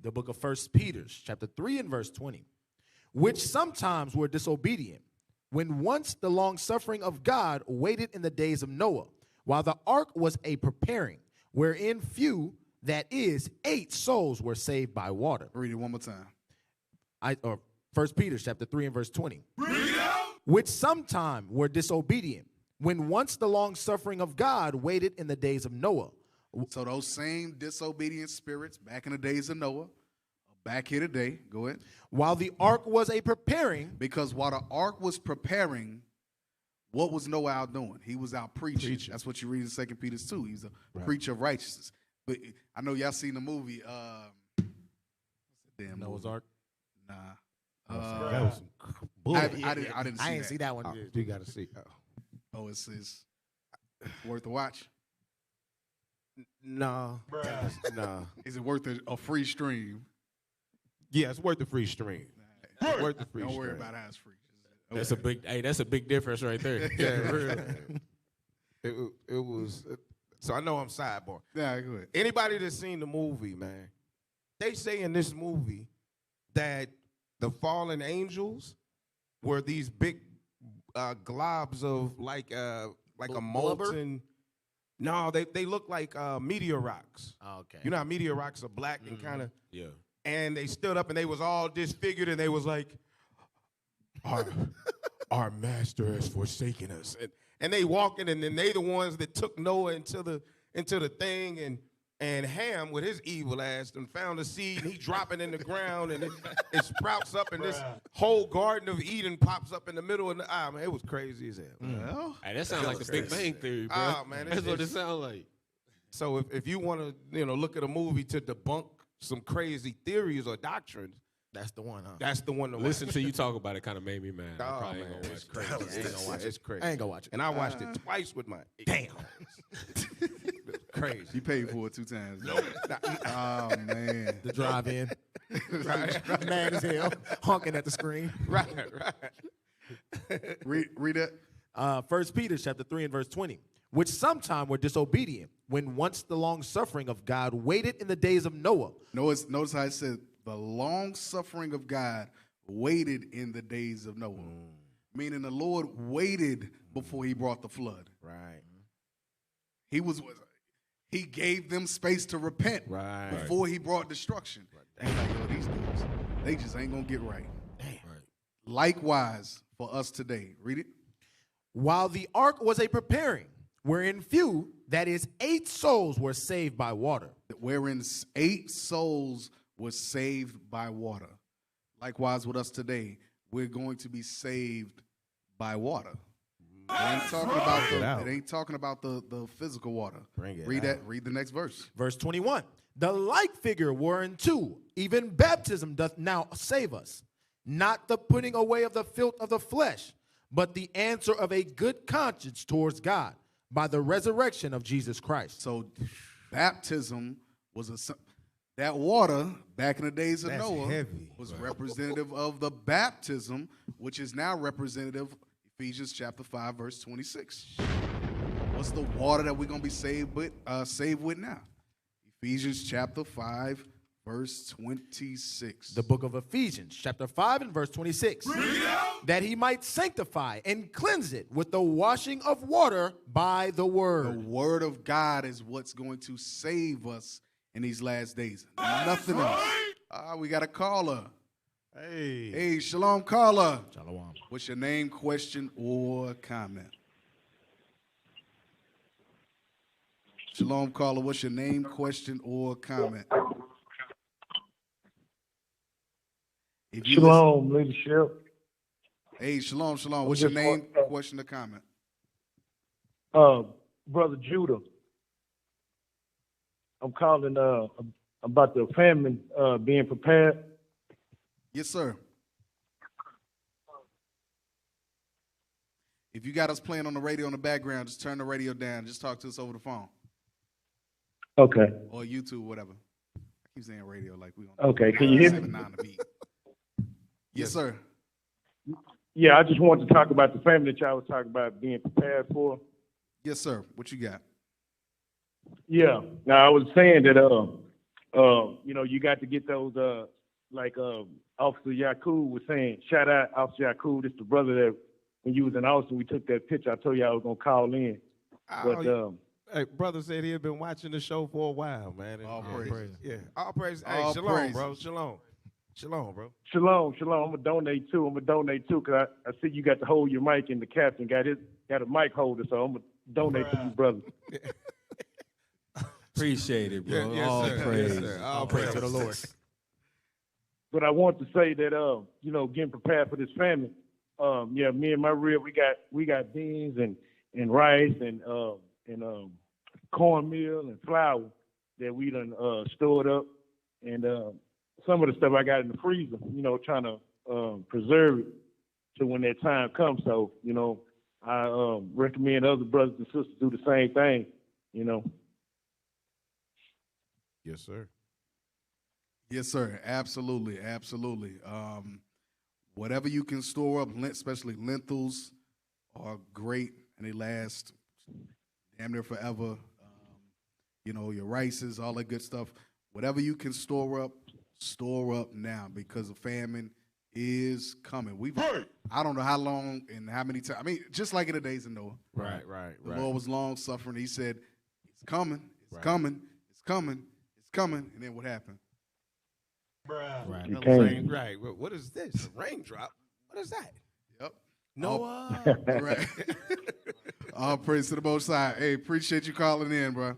The book of 1 Peter, chapter 3 and verse 20, which sometimes were disobedient, when once the long suffering of God waited in the days of Noah, while the ark was a preparing, wherein few, that is, 8 souls were saved by water. Read it one more time. 1 Peter, chapter 3 and verse 20. Which sometime were disobedient, when once the long suffering of God waited in the days of Noah. So those same disobedient spirits back in the days of Noah are Back here today. Go ahead. While the ark was a preparing. Because while the ark was preparing, what was Noah out doing? He was out preaching. That's what you read in 2 Peter 2. He's a preacher of righteousness. But I know y'all seen the movie. What's the damn Noah's movie? Ark? Nah. That was some bullshit. I didn't see I ain't that. see that one. You got to see. Oh, it's worth a watch? No. No. Is it worth a free stream? Yeah, it's worth the free stream. It's worth the free Don't stream. worry about how it's free. That's a big. Hey, that's a big difference right there. It was. So I know I'm sidebar. Yeah, go ahead. Anybody that's seen the movie, man, they say in this movie that the fallen angels were these big globs of like a molten. No, they look like meteor rocks. Okay. You know how meteor rocks are black and kind of. Yeah. And they stood up and they was all disfigured and they was like, our master has forsaken us. And they walking and then they the ones that took Noah into the thing and Ham with his evil ass and found a seed and he drop it in the ground and it sprouts up and this whole Garden of Eden pops up in the middle of the man, it was crazy as hell. Well, Hey, that sounds like the Big Bang Theory, bro. Oh, man, That's what it sounds like. So if you want to look at a movie to debunk some crazy theories or doctrines, that's the one, huh? That's the one to Listen watch. to you talk about it kind of made me mad. I Oh, probably man, ain't gonna it's watch crazy. Ain't gonna watch it. It's crazy. I ain't gonna watch it. And I watched it twice with my Damn. crazy. You paid for it 2 times. No. Oh, man. The drive-in. Right. Mad as hell, honking at the screen. Right. Read it. 1 Peter chapter 3 and verse 20. Which sometime were disobedient, when once the long suffering of God waited in the days of Noah. Notice how it said the long suffering of God waited in the days of Noah. Meaning the Lord waited before he brought the flood. Right. He gave them space to repent before he brought destruction. Right. He's like, yo, these dudes, they just ain't gonna get right. Right. Likewise for us today. Read it. While the ark was a preparing, wherein few, that is 8 souls, were saved by water. Wherein 8 souls were saved by water. Likewise with us today, we're going to be saved by water. It ain't talking about the physical water. Bring it Read out. that. Read the next verse. Verse 21. The like figure whereunto even baptism doth now save us, not the putting away of the filth of the flesh, but the answer of a good conscience towards God by the resurrection of Jesus Christ. So baptism was that water back in the days of That's Noah heavy. was representative of the baptism, which is now representative Ephesians chapter 5 verse 26. What's the water that we're going to be saved with now? Ephesians chapter 5 verse 26. The book of Ephesians, chapter 5 and verse 26. That he might sanctify and cleanse it with the washing of water by the word. The word of God is what's going to save us in these last days. Nothing else. We got a caller. Hey, shalom, caller. Shalom. What's your name, question, or comment? Shalom, caller. What's your name, question, or comment? Shalom, leadership. Hey, shalom. What's your name, question, or comment? Brother Judah. I'm calling about the famine being prepared. Yes, sir. If you got us playing on the radio in the background, just turn the radio down. Just talk to us over the phone. Okay. Or YouTube, whatever. I keep saying radio like we on. Okay, can you hear me? 7-9 to beat. Yes, sir. Yeah, I just wanted to talk about the famine that y'all was talking about being prepared for. Yes, sir. What you got? Yeah. Now I was saying that you got to get those like Officer Yakub was saying, shout out Officer Yakub, this the brother that when you was in Austin, we took that picture. I told you I was gonna call in. Hey, brother said he had been watching the show for a while, man. All praise. Yeah, all praise. Hey, All shalom, praise. bro. Shalom, bro. Shalom. I'm gonna donate too. Cause I see you got to hold your mic and the captain got a mic holder, so I'm gonna donate to you, brother. Appreciate it, bro. Yes, All sir. praise. Yes, sir. All praise to the Lord. but I want to say that you know, getting prepared for this famine. Yeah, me and my rib, we got beans and rice and cornmeal and flour that we done stored up, and some of the stuff I got in the freezer. You know, trying to preserve it to when that time comes. So you know, I recommend other brothers and sisters do the same thing. You know. Yes, sir. Yes, sir. Absolutely, absolutely. Whatever you can store up, especially lentils, are great and they last damn near forever. You know, your rices, all that good stuff. Whatever you can store up now, because the famine is coming. I don't know how long and how many times. I mean, just like in the days of Noah. Right. The Lord was long suffering. He said, "It's coming. It's coming. It's coming. It's coming." And then what happened? Right. What is this? A raindrop? What is that? Yep. Noah. Right. All praise to the Most High. Hey, appreciate you calling in, bro.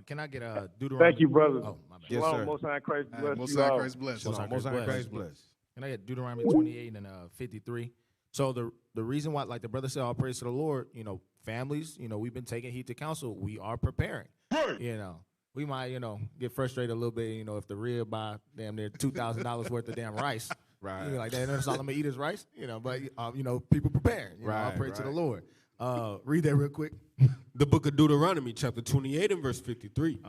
Can I get a Deuteronomy? Thank you, brother. Oh, my bad. Yes, Shalom, sir. Most High Christ bless Most you High all. Christ bless. Most High Most High Christ bless. Can I get Deuteronomy 28 and 53? So the reason why, like the brother said, all praise to the Lord, you know, families, you know, we've been taking heed to counsel. We are preparing. You know, we might, you know, get frustrated a little bit, you know, if the rib buy damn near $2,000 worth of damn rice. Right. You know, like that's all I'm gonna eat is rice. You know, but you know, people preparing. You know, all praise to the Lord. Read that real quick. The book of Deuteronomy, chapter 28 and verse 53.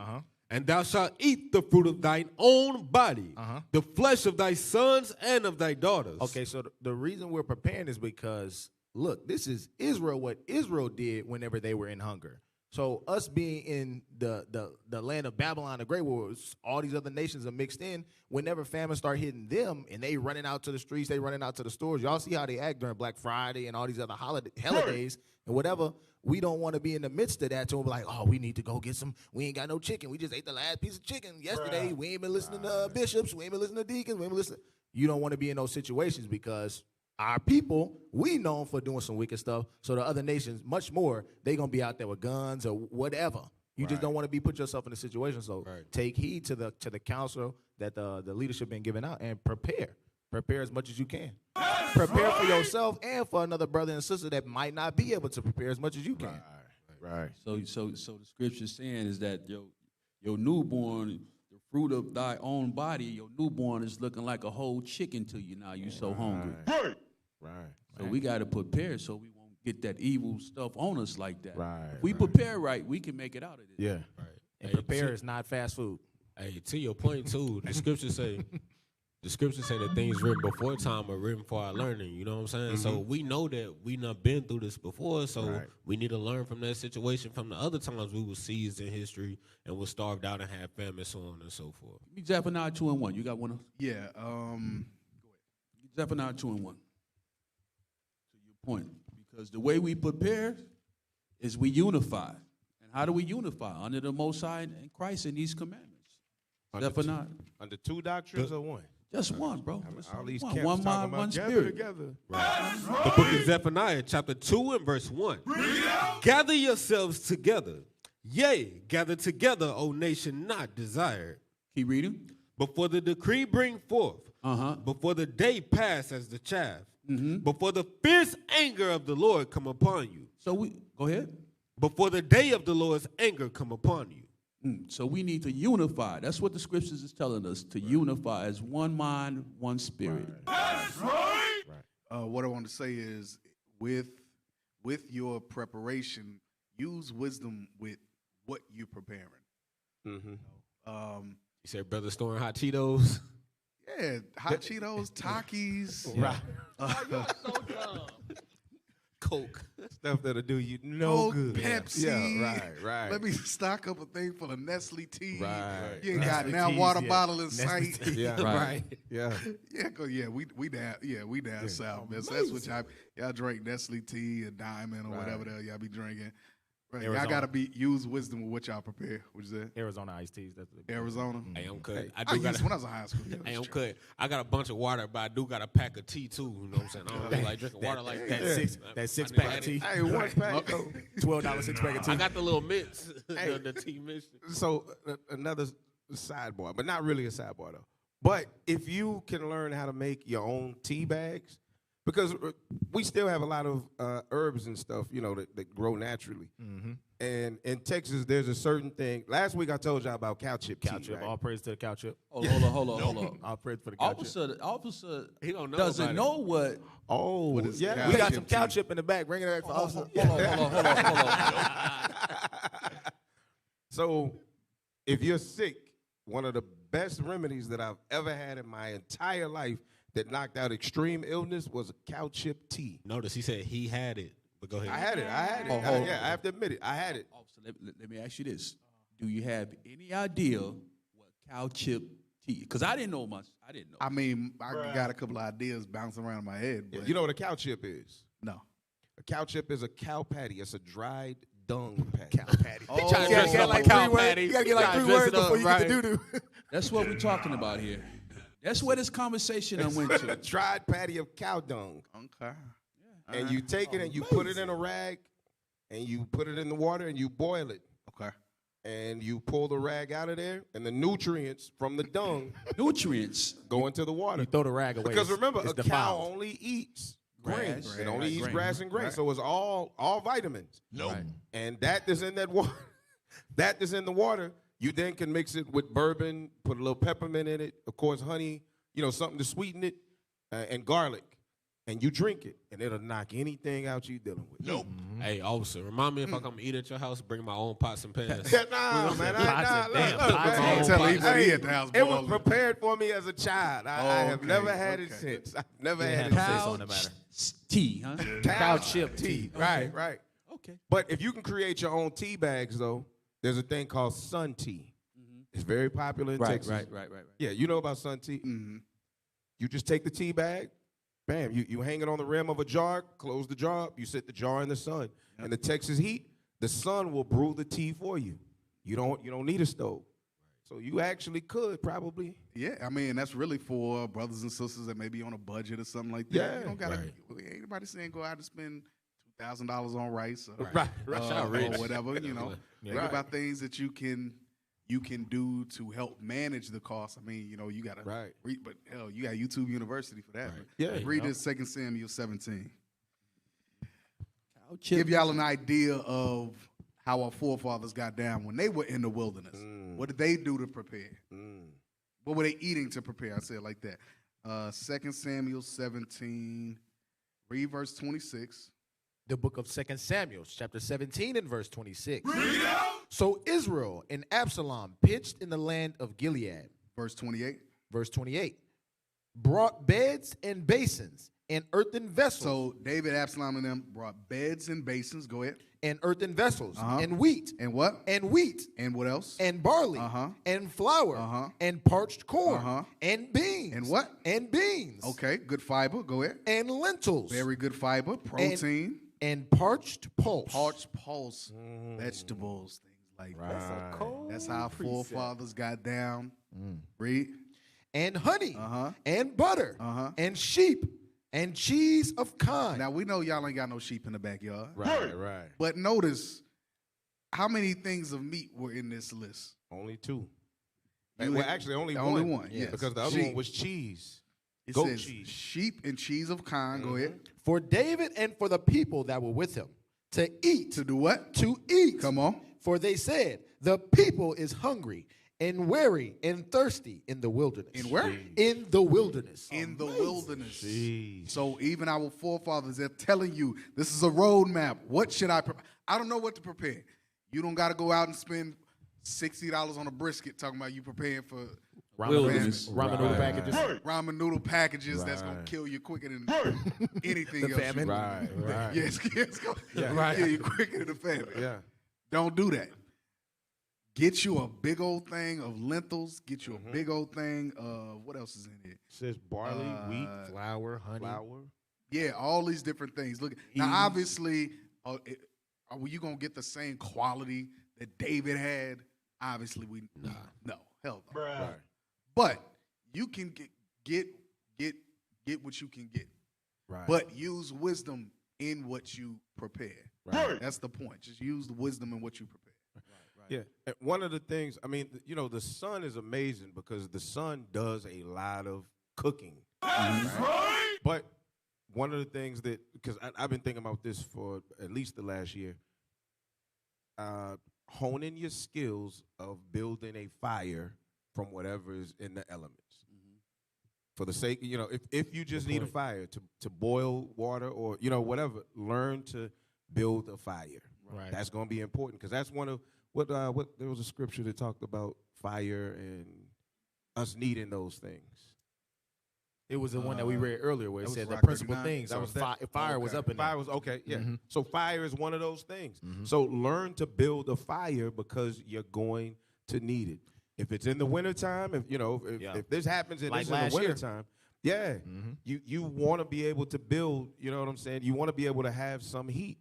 And thou shalt eat the fruit of thine own body, the flesh of thy sons and of thy daughters. Okay, so the reason we're preparing is because, look, this is Israel, what Israel did whenever they were in hunger. So us being in the land of Babylon, the great wars, all these other nations are mixed in. Whenever famine start hitting them and they running out to the streets, they running out to the stores. Y'all see how they act during Black Friday and all these other holidays and whatever. We don't want to be in the midst of that. So we're like, oh, we need to go get some. We ain't got no chicken. We just ate the last piece of chicken yesterday. We ain't been listening to bishops. We ain't been listening to deacons. We ain't been listening. You don't want to be in those situations because our people, we known for doing some wicked stuff. So the other nations, much more, they going to be out there with guns or whatever. You just don't want to put yourself in a situation. So take heed to the counsel that the leadership been giving out and prepare. Prepare as much as you can. Prepare for yourself and for another brother and sister that might not be able to prepare as much as you can. Right. So the scripture saying is that your newborn, the fruit of thy own body, your newborn is looking like a whole chicken to you now. You so hungry. Right. So we got to prepare so we won't get that evil stuff on us like that. Right. If we prepare right, we can make it out of this. Yeah. Right. And prepare is not fast food. Hey, to your point too, the scriptures say that things written before time are written for our learning. You know what I'm saying? So we know that we not been through this before. So we need to learn from that situation, from the other times we were seized in history and was starved out and had famine, so on and so forth. Give me Zephaniah 2:1. You got one? Yeah. Go ahead. Zephaniah 2:1. To your point, because the way we prepare is we unify. And how do we unify? Under the Most High and Christ and these commandments. Zephaniah. Under two doctrines or one? Just one, bro. All these one, camps one talking mind, about one gather spirit. together. The book of Zephaniah, chapter 2 and verse 1. Gather yourselves together. Yea, gather together, O nation not desired. Keep reading. Before the decree bring forth, before the day pass as the chaff, before the fierce anger of the Lord come upon you. So go ahead. Before the day of the Lord's anger come upon you. So we need to unify. That's what the scriptures is telling us, to unify as one mind, one spirit. That's right. What I want to say is, with your preparation, use wisdom with what you're preparing. You said brother storing hot Cheetos. Yeah, hot Cheetos, Takis. Right. Y'all so dumb. Coke. Stuff that'll do you no Coke, good. Pepsi. Yeah, right. Let me stock up a thing full of Nestle tea. Right. You ain't got Nestle now teas, water yeah. bottle in Nestle sight. tea. Yeah, right. Yeah. Yeah, we down south, man. So that's what y'all drink Nestle tea and Diamond or whatever the hell y'all be drinking. Right. Y'all gotta use wisdom with what y'all prepare. What you say? Arizona iced teas. That's what Arizona. Hey, I'm cut. I used when I was in high school. Hey, I'm cut. I got a bunch of water, but I do got a pack of tea too. You know what I'm saying? I don't really like drinking water like that. That six pack of tea. Hey, one pack. $12 6 pack of tea. I got the little mints, the tea mix. So another sidebar, but not really a sidebar though. But if you can learn how to make your own tea bags, because we still have a lot of herbs and stuff, that grow naturally. Mm-hmm. And in Texas, there's a certain thing. Last week I told y'all about cow chip Cow tea. chip. Right? All praise to the cow chip. Hold on. All praise for the cow chip. The officer He don't know doesn't about it. know what. Oh, yeah. We got some cow chip in the back. Bring it back for officer. Hold on. So, if you're sick, one of the best remedies that I've ever had in my entire life that knocked out extreme illness was a cow chip tea. Notice he said he had it, but go ahead. I had it. I have to admit it. I had it. Officer, let me ask you this: do you have any idea what cow chip tea? Because I didn't know much. I didn't know. I mean, I got a couple of ideas bouncing around in my head. But You know what a cow chip is? No. A cow chip is a cow patty. It's a dried dung patty. Cow patty. Oh, You gotta get like cow patty. You gotta get like 3 words before you get the doo-doo. That's what we're talking about here. That's where this conversation went to. A dried patty of cow dung. Okay. And you take it and you put it in a rag and you put it in the water and you boil it. Okay. And you pull the rag out of there and the nutrients from the dung go into the water. You throw the rag away. Because remember, it's a defiled. cow only eats grass. It only eats grass and grain. Right. So it's all vitamins. No. Right. And that is in that water. That is in the water. You then can mix it with bourbon, put a little peppermint in it, of course, honey, something to sweeten it, and garlic. And you drink it, and it'll knock anything out you dealing with. Nope. Hey, officer, remind me if I come eat at your house, bring my own pots and pans. Nah, man. It was prepared for me as a child. I have never had it since. I've never had it since. Tea, huh? Cow chip tea. Okay. Right. Okay. But if you can create your own tea bags, though, there's a thing called sun tea. It's very popular in Texas. Right. Yeah, you know about sun tea? Mm-hmm. You just take the tea bag, bam, you hang it on the rim of a jar, close the jar up, you set the jar in the sun. In the Texas heat, the sun will brew the tea for you. You don't need a stove. So you actually could probably. Yeah, I mean, that's really for brothers and sisters that may be on a budget or something like that. Yeah. You don't gotta, ain't anybody saying go out and spend $2,000 on rice or, Right. or whatever, Think about things that you can do to help manage the cost. I mean, you got to read, but hell, you got YouTube University for that. Right. Yeah, read this 2 Samuel 17. Cow chip. Give y'all an idea of how our forefathers got down when they were in the wilderness. What did they do to prepare? What were they eating to prepare? I say it like that. 2 Samuel 17, read verse 26. The book of 2 Samuel, chapter 17 and verse 26. So Israel and Absalom pitched in the land of Gilead. Verse 28. Verse 28. Brought beds and basins and earthen vessels. So David, Absalom, and them brought beds and basins. Go ahead. And earthen vessels. And wheat. And what? And wheat. And what else? And barley. And flour. And parched corn. And beans. And what? And beans. Okay, good fiber. Go ahead. And lentils. Very good fiber. Protein. And parched pulse. Parched pulse. Vegetables. Things like that. That's how our forefathers got down. Read. And honey. And butter. And sheep. And cheese of kind. Now, we know y'all ain't got no sheep in the backyard. Right. But notice how many things of meat were in this list? Only 2. Actually, only one. Yes. Because the other one was cheese. It Goat says cheese. Sheep and cheese of kind. Go ahead. For David and for the people that were with him to eat. To do what? To eat. Come on. For they said, the people is hungry and weary and thirsty in the wilderness. In where? In the wilderness. In the wilderness. Jeez. So even our forefathers, they're telling you, this is a roadmap. What should I prepare? I don't know what to prepare. You don't got to go out and spend $60 on a brisket talking about you preparing for ramen noodle packages. Ramen noodle packages that's going to kill you quicker than anything else. Famine. Right. Yes, it's going to kill you quicker than the famine. Yeah. Don't do that. Get you a big old thing of lentils. Get you a big old thing of, what else is in it? It says barley, wheat, flour, honey. Yeah, all these different things. Look, now obviously, are you going to get the same quality that David had? Obviously, no, hell no. Right. But you can get what you can get. Right. But use wisdom in what you prepare. Right. That's the point. Just use the wisdom in what you prepare. Yeah, and one of the things, I mean, you know, the sun is amazing because the sun does a lot of cooking. Right? But one of the things that, because I've been thinking about this for at least the last year, honing your skills of building a fire from whatever is in the elements. For the sake, you know, if you just need a fire to boil water or, you know, whatever, learn to build a fire. Right. That's going to be important because that's one of what there was a scripture that talked about fire and us needing those things. It was the one that we read earlier where it That said was the Rock principal 39? things. That So was that? fire was Okay. up in there. Fire was okay, yeah. Mhm. So fire is one of those things. So learn to build a fire because you're going to need it. If it's in the wintertime, if this happens and Like it's in the last year. wintertime, you want to be able to build, you know what I'm saying? You want to be able to have some heat.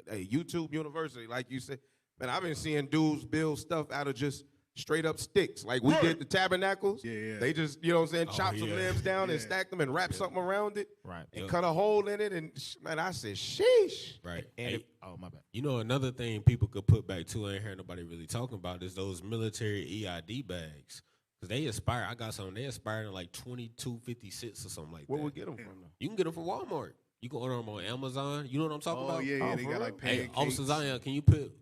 Hey, YouTube University, like you said, man, I've been seeing dudes build stuff out of just straight up sticks. Like we did the tabernacles. Yeah. They just, you know what I'm saying, chop some limbs down and stack them and wrap something around it. Right. And cut a hole in it. And man, I said, sheesh. Right. And oh, my bad. You know, another thing people could put back too, I ain't heard nobody really talking about, is those military EID bags. Because they expire. I got some. They expired in like 22.56 or something like that. Where we get them from, though? You can get them from Walmart. You can order them on Amazon. You know what I'm talking about? Yeah, they got like Hey, pancakes. Officer Zion, can you put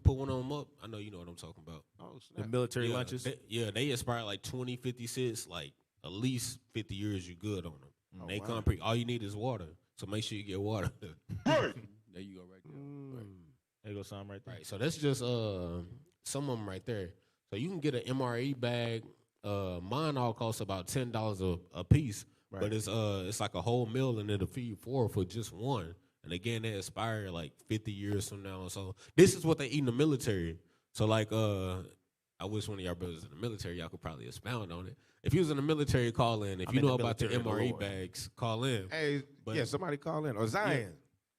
one of them up? I know you know what I'm talking about. Oh, The military lunches. They expire like 2056, like at least 50 years. You good on them. They wow. come all you need is water. So make sure you get water. There you go, right there. Right. There goes some right there. Right. So that's just some of them right there. So you can get an MRE bag. Mine all costs about $10 a piece, Right. but it's like a whole meal and it'll feed you four for just one. And again, they expire like 50 years from now. So this is what they eat in the military. So like, I wish one of y'all brothers in the military, y'all could probably expound on it. If you was in the military, call in. If I'm you in know the about the military, MRE Lord. bags, call in. Hey, But- somebody call in. Or Zion.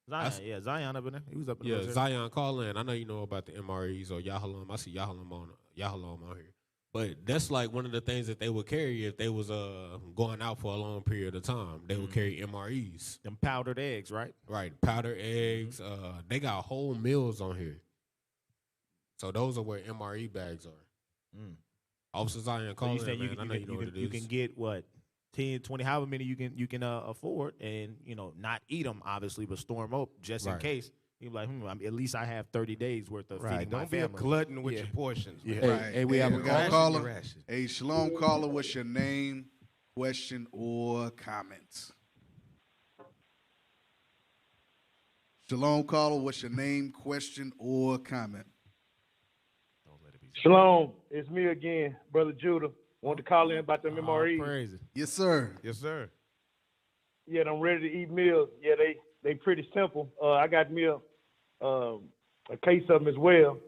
Zion up in there. He was up in the Yeah, military. Zion, call in. I know you know about the MREs or Yahalom. I see Yahalom on here. But that's like one of the things that they would carry if they was going out for a long period of time. They would carry MREs. Them powdered eggs, right? Right, powdered eggs. They got whole meals on here. So those are where MRE bags are. Officer Zion, So call you in, saying man. I know you know what it is. you can get what 10, 20, however many you can afford, and not eat them obviously, but store them up just in Right. case. You're like, at least I have 30 days worth of feeding my Don't be a family. glutton with your portions. Yeah. man. Right. Hey, we have a got caller. caller. Hey, Shalom caller, what's your name, question, or comment? Shalom caller, what's your name, question, or comment? Shalom, it's me again, Brother Judah. Want to call in about the MRE. Crazy. Yes, sir. Yes, sir. Yeah, I'm ready to eat meals. Yeah, they pretty simple. I got me a case of them as well.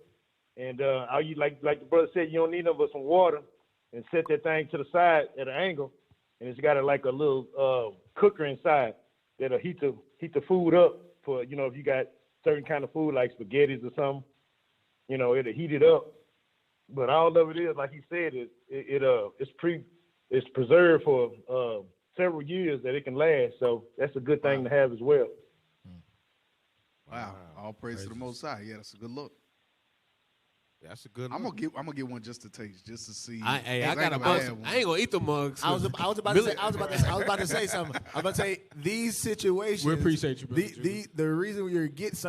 And all you like the brother said, you don't need nothing but some water, and set that thing to the side at an angle, and it's got a little cooker inside that'll heat the food up for if you got certain kind of food like spaghettis or something, it'll heat it up. But all of it is, like he said, it's preserved for several years that it can last. So that's a good thing to have as well. Wow. All praise to the Most High. Yeah, that's a good look. Yeah, that's a good. I'm gonna get one just to taste, just to see. I got a mug. I ain't gonna eat the mugs. I was about to say something. I'm about to say these situations. We appreciate you, brother Judah. The reason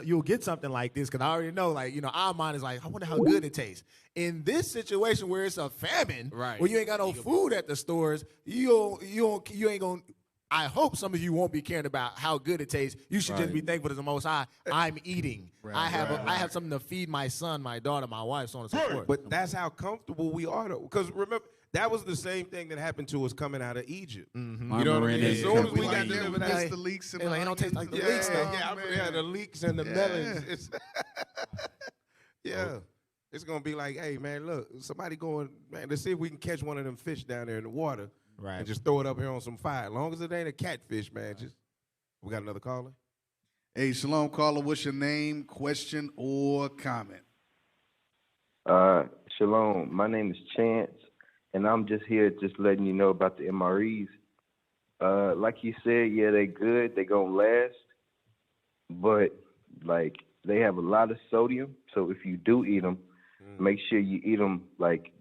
you'll get something like this, because I already know, our mind is like, I wonder how good it tastes. In this situation where it's a famine, Right. where you ain't got no food at the stores, you ain't gonna. I hope some of you won't be caring about how good it tastes. You should just be thankful to the Most High. I'm eating. I have something to feed my son, my daughter, my wife, so on and so forth. But that's how comfortable we are, though. Because remember, that was the same thing that happened to us coming out of Egypt. Mm-hmm. You know what I mean? As soon as we got there, there, we missed the leaks and it don't taste like the leeks, though. Yeah, the leeks and the melons. It's gonna be like, hey man, look, somebody going, man, let's see if we can catch one of them fish down there in the water, and just throw it up here on some fire. As long as it ain't a catfish, man. We got another caller. Hey, Shalom caller, what's your name, question, or comment? Shalom. My name is Chance, and I'm just here just letting you know about the MREs. Like you said, yeah, they good. They gonna last, but like they have a lot of sodium. So if you do eat them, Make sure you eat them like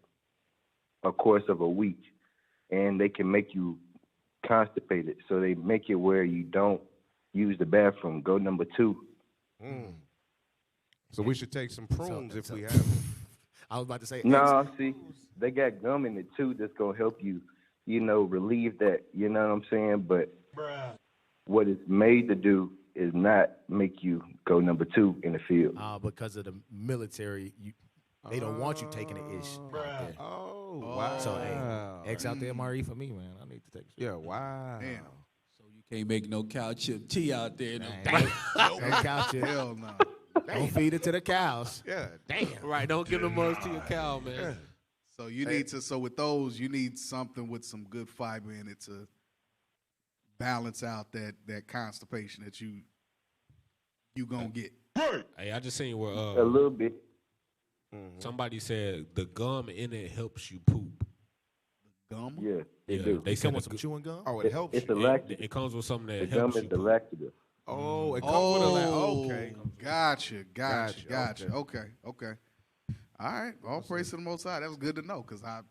a course of a week, and they can make you constipated. So they make it where you don't use the bathroom. Go number 2. So we should take some prunes if we have them. I was about to say. No, see, they got gum in it too that's gonna help you, relieve that. You know what I'm saying? But what it's made to do is not make you go number 2 in the field. Because of the military, they don't want you taking the ish. Oh, wow. So, hey, X out the MRE for me, man. I need to take a shit. Yeah, wow. Damn. So you can't make no cow chip tea out there. No, No cow chip. Hell no. Don't feed it to the cows. Yeah. Damn. Right, don't give them mugs to your cow, man. So you need to. So with those, you need something with some good fiber in it to balance out that constipation that you gonna get. Hey, I just seen where A little bit. somebody said the gum in it helps you poop. Gum? Yeah, They Come said with some chewing gum. Oh, it helps It's you. a laxative. It comes with something The that gum helps is you the poop. laxative. Oh, it comes with a okay. Gotcha. Gotcha. Okay. All right. All praise to the Most High. That was good to know because I'd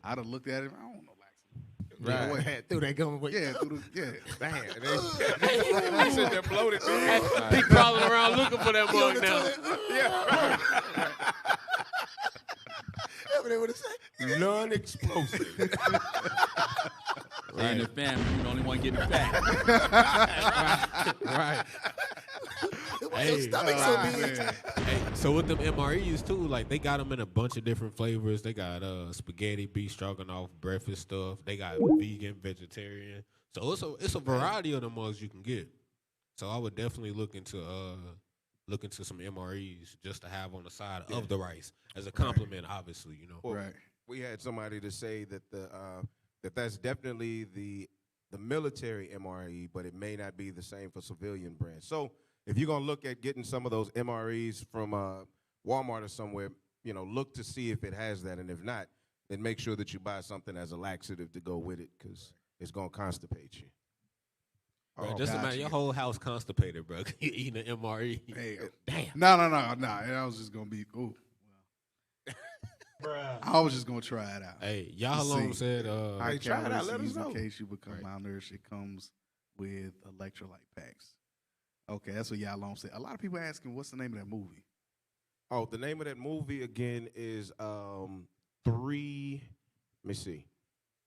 have looked at it. I don't know laxative. Right. Through that gum. Yeah, Damn. They sit there bloated. He crawling around looking for that mug now. Yeah. What they would have said? Non-explosive. In the family, you the only one getting fat. Right. Hey, stomach so big. Hey, so with them MREs too, like they got them in a bunch of different flavors. They got spaghetti, beef stroganoff, breakfast stuff. They got vegan, vegetarian. So it's a variety of the mugs you can get. So I would definitely look into some MREs just to have on the side of the rice as a compliment, obviously, Well, we had somebody to say that that's definitely the military MRE, but it may not be the same for civilian brands. So if you're gonna look at getting some of those MREs from Walmart or somewhere, look to see if it has that, and if not, then make sure that you buy something as a laxative to go with it, because it's gonna constipate you. Bro, just imagine your whole house constipated, bro. You eating an MRE. Hey, damn. No. I was just gonna be I was just gonna try it out. Hey, Yahalom said, hey, try it out. Let us know. In case you become malnourished, it comes with electrolyte packs. Okay, that's what Yahalom said. A lot of people asking, what's the name of that movie? Oh, the name of that movie again is Let me see.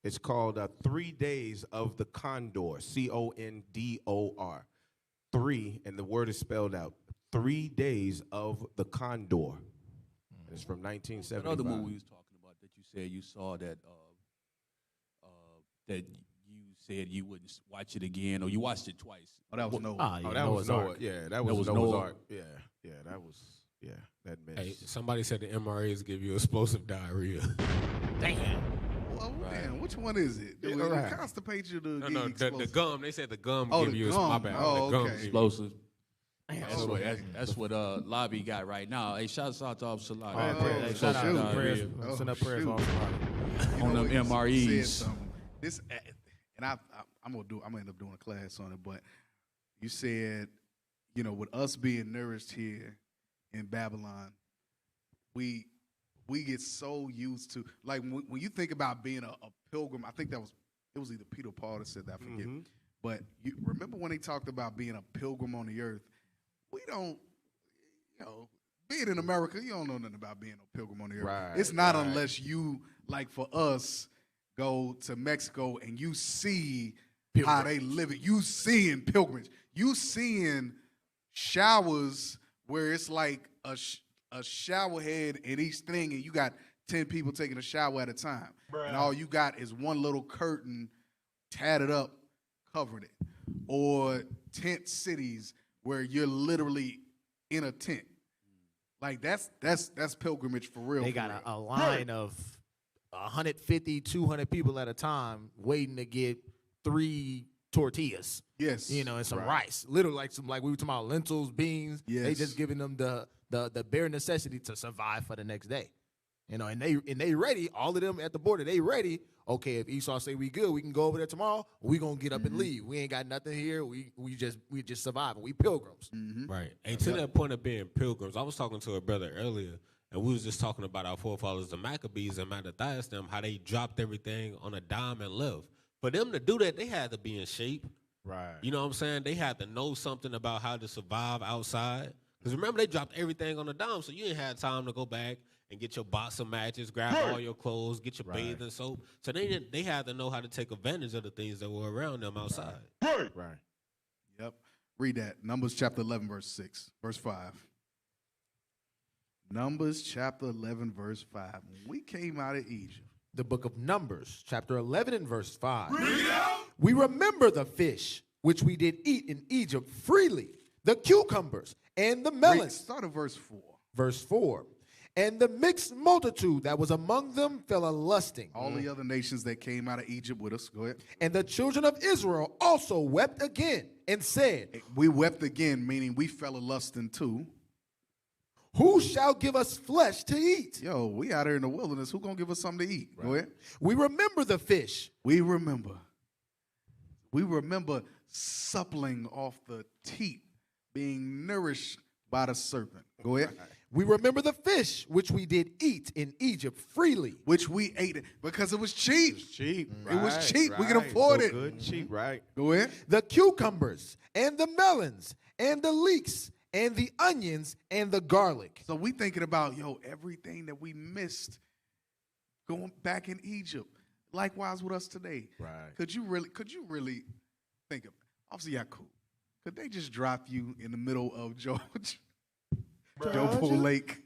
It's called 3 Days of the Condor, Condor. 3, and the word is spelled out. 3 Days of the Condor. And it's from 1975. What other movie was talking about that you said you saw that that you said you wouldn't watch it again, or you watched it twice? Oh, that was Noah. that was Noah. Yeah, that was Noah's Ark. Yeah, that was that mess. Hey, somebody said the MREs give you explosive diarrhea. Damn. Well, man, which one is it? It will constipate you to No, the gum. They said the gum give you gum. my bad. Oh, the gum okay. Explosive. That's what Lobby got right now. Hey, shouts out to Officer Lobby. Shout out to prayers. Send up prayers for on them MREs. This, and I'm gonna end up doing a class on it. But you said, with us being nourished here in Babylon, we get so used to, like, when you think about being a pilgrim. I think it was either Peter or Paul that said that. I forget. But you remember when he talked about being a pilgrim on the earth? We don't, being in America, you don't know nothing about being a pilgrim on the earth. Right, it's not unless you, like for us, go to Mexico and you see how they live it. You seeing pilgrimage. You seeing showers where it's like a shower head in each thing, and you got 10 people taking a shower at a time. And all you got is one little curtain tatted up, covering it. Or tent cities where you're literally in a tent. Like that's pilgrimage for real. They got a line of 150, 200 people at a time waiting to get 3 tortillas. Yes. And some rice. Literally like we were talking about lentils, beans. Yes. They just giving them the bare necessity to survive for the next day. And they ready, all of them at the border, they ready. Okay, if Esau say we good, we can go over there tomorrow. We gonna get up and leave. We ain't got nothing here. We just surviving. We pilgrims. Right. And to that point of being pilgrims, I was talking to a brother earlier, And we was just talking about our forefathers, the Maccabees and Mattathias, them, how they dropped everything on a dime and left. For them to do that, they had to be in shape. Right. You know what I'm saying? They had to know something about how to survive outside. Because remember, they dropped everything on a dime, so you ain't had time to go back and get your box of matches, grab all your clothes, get your bathing soap. So they had to know how to take advantage of the things that were around them outside. Right. Yep. Read that. Numbers chapter 11, verse 6, verse 5. Numbers chapter 11, verse 5. When we came out of Egypt. The book of Numbers, chapter 11 and verse 5. We remember the fish which we did eat in Egypt freely, the cucumbers and the melons. Start at verse 4. Verse 4. And the mixed multitude that was among them fell a lusting. All the other nations that came out of Egypt with us. Go ahead. And the children of Israel also wept again and said, we wept again, meaning we fell a lusting too. Who shall give us flesh to eat? Yo, we out here in the wilderness. Who gonna give us something to eat? Go ahead. We remember the fish. We remember. We remember suppling off the teat, being nourished by the serpent. Go ahead. We remember the fish which we did eat in Egypt freely. Which we ate it because it was cheap. It was cheap. It was cheap. Right, We can afford so it. Good and cheap, right? Go ahead. The cucumbers and the melons and the leeks and the onions and the garlic. So we thinking about, everything that we missed going back in Egypt. Likewise with us today. Right. Could you really think of, obviously Yakub, could they just drop you in the middle of Joe Pool Lake?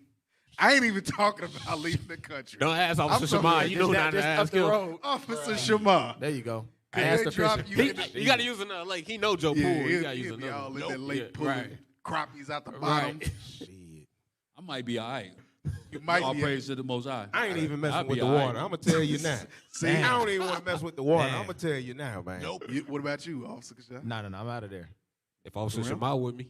I ain't even talking about leaving the country. Don't ask Officer Shamar. You know not to ask him. Officer Shamar. There you go. Could Ask they the drop fisher. You got to use another lake. He know Joe Pool. You got to use he'll be another. all in that lake pulling crappies out the bottom. I might be all right. You might all be. praise to the Most High. I ain't even messing I'll with be the all right. water. I'm going to tell you now. See? I don't even want to mess with the water. Damn. I'm going to tell you now, man. Nope. What about you, Officer Kashan? No, I'm out of there. If Officer Shamar with me.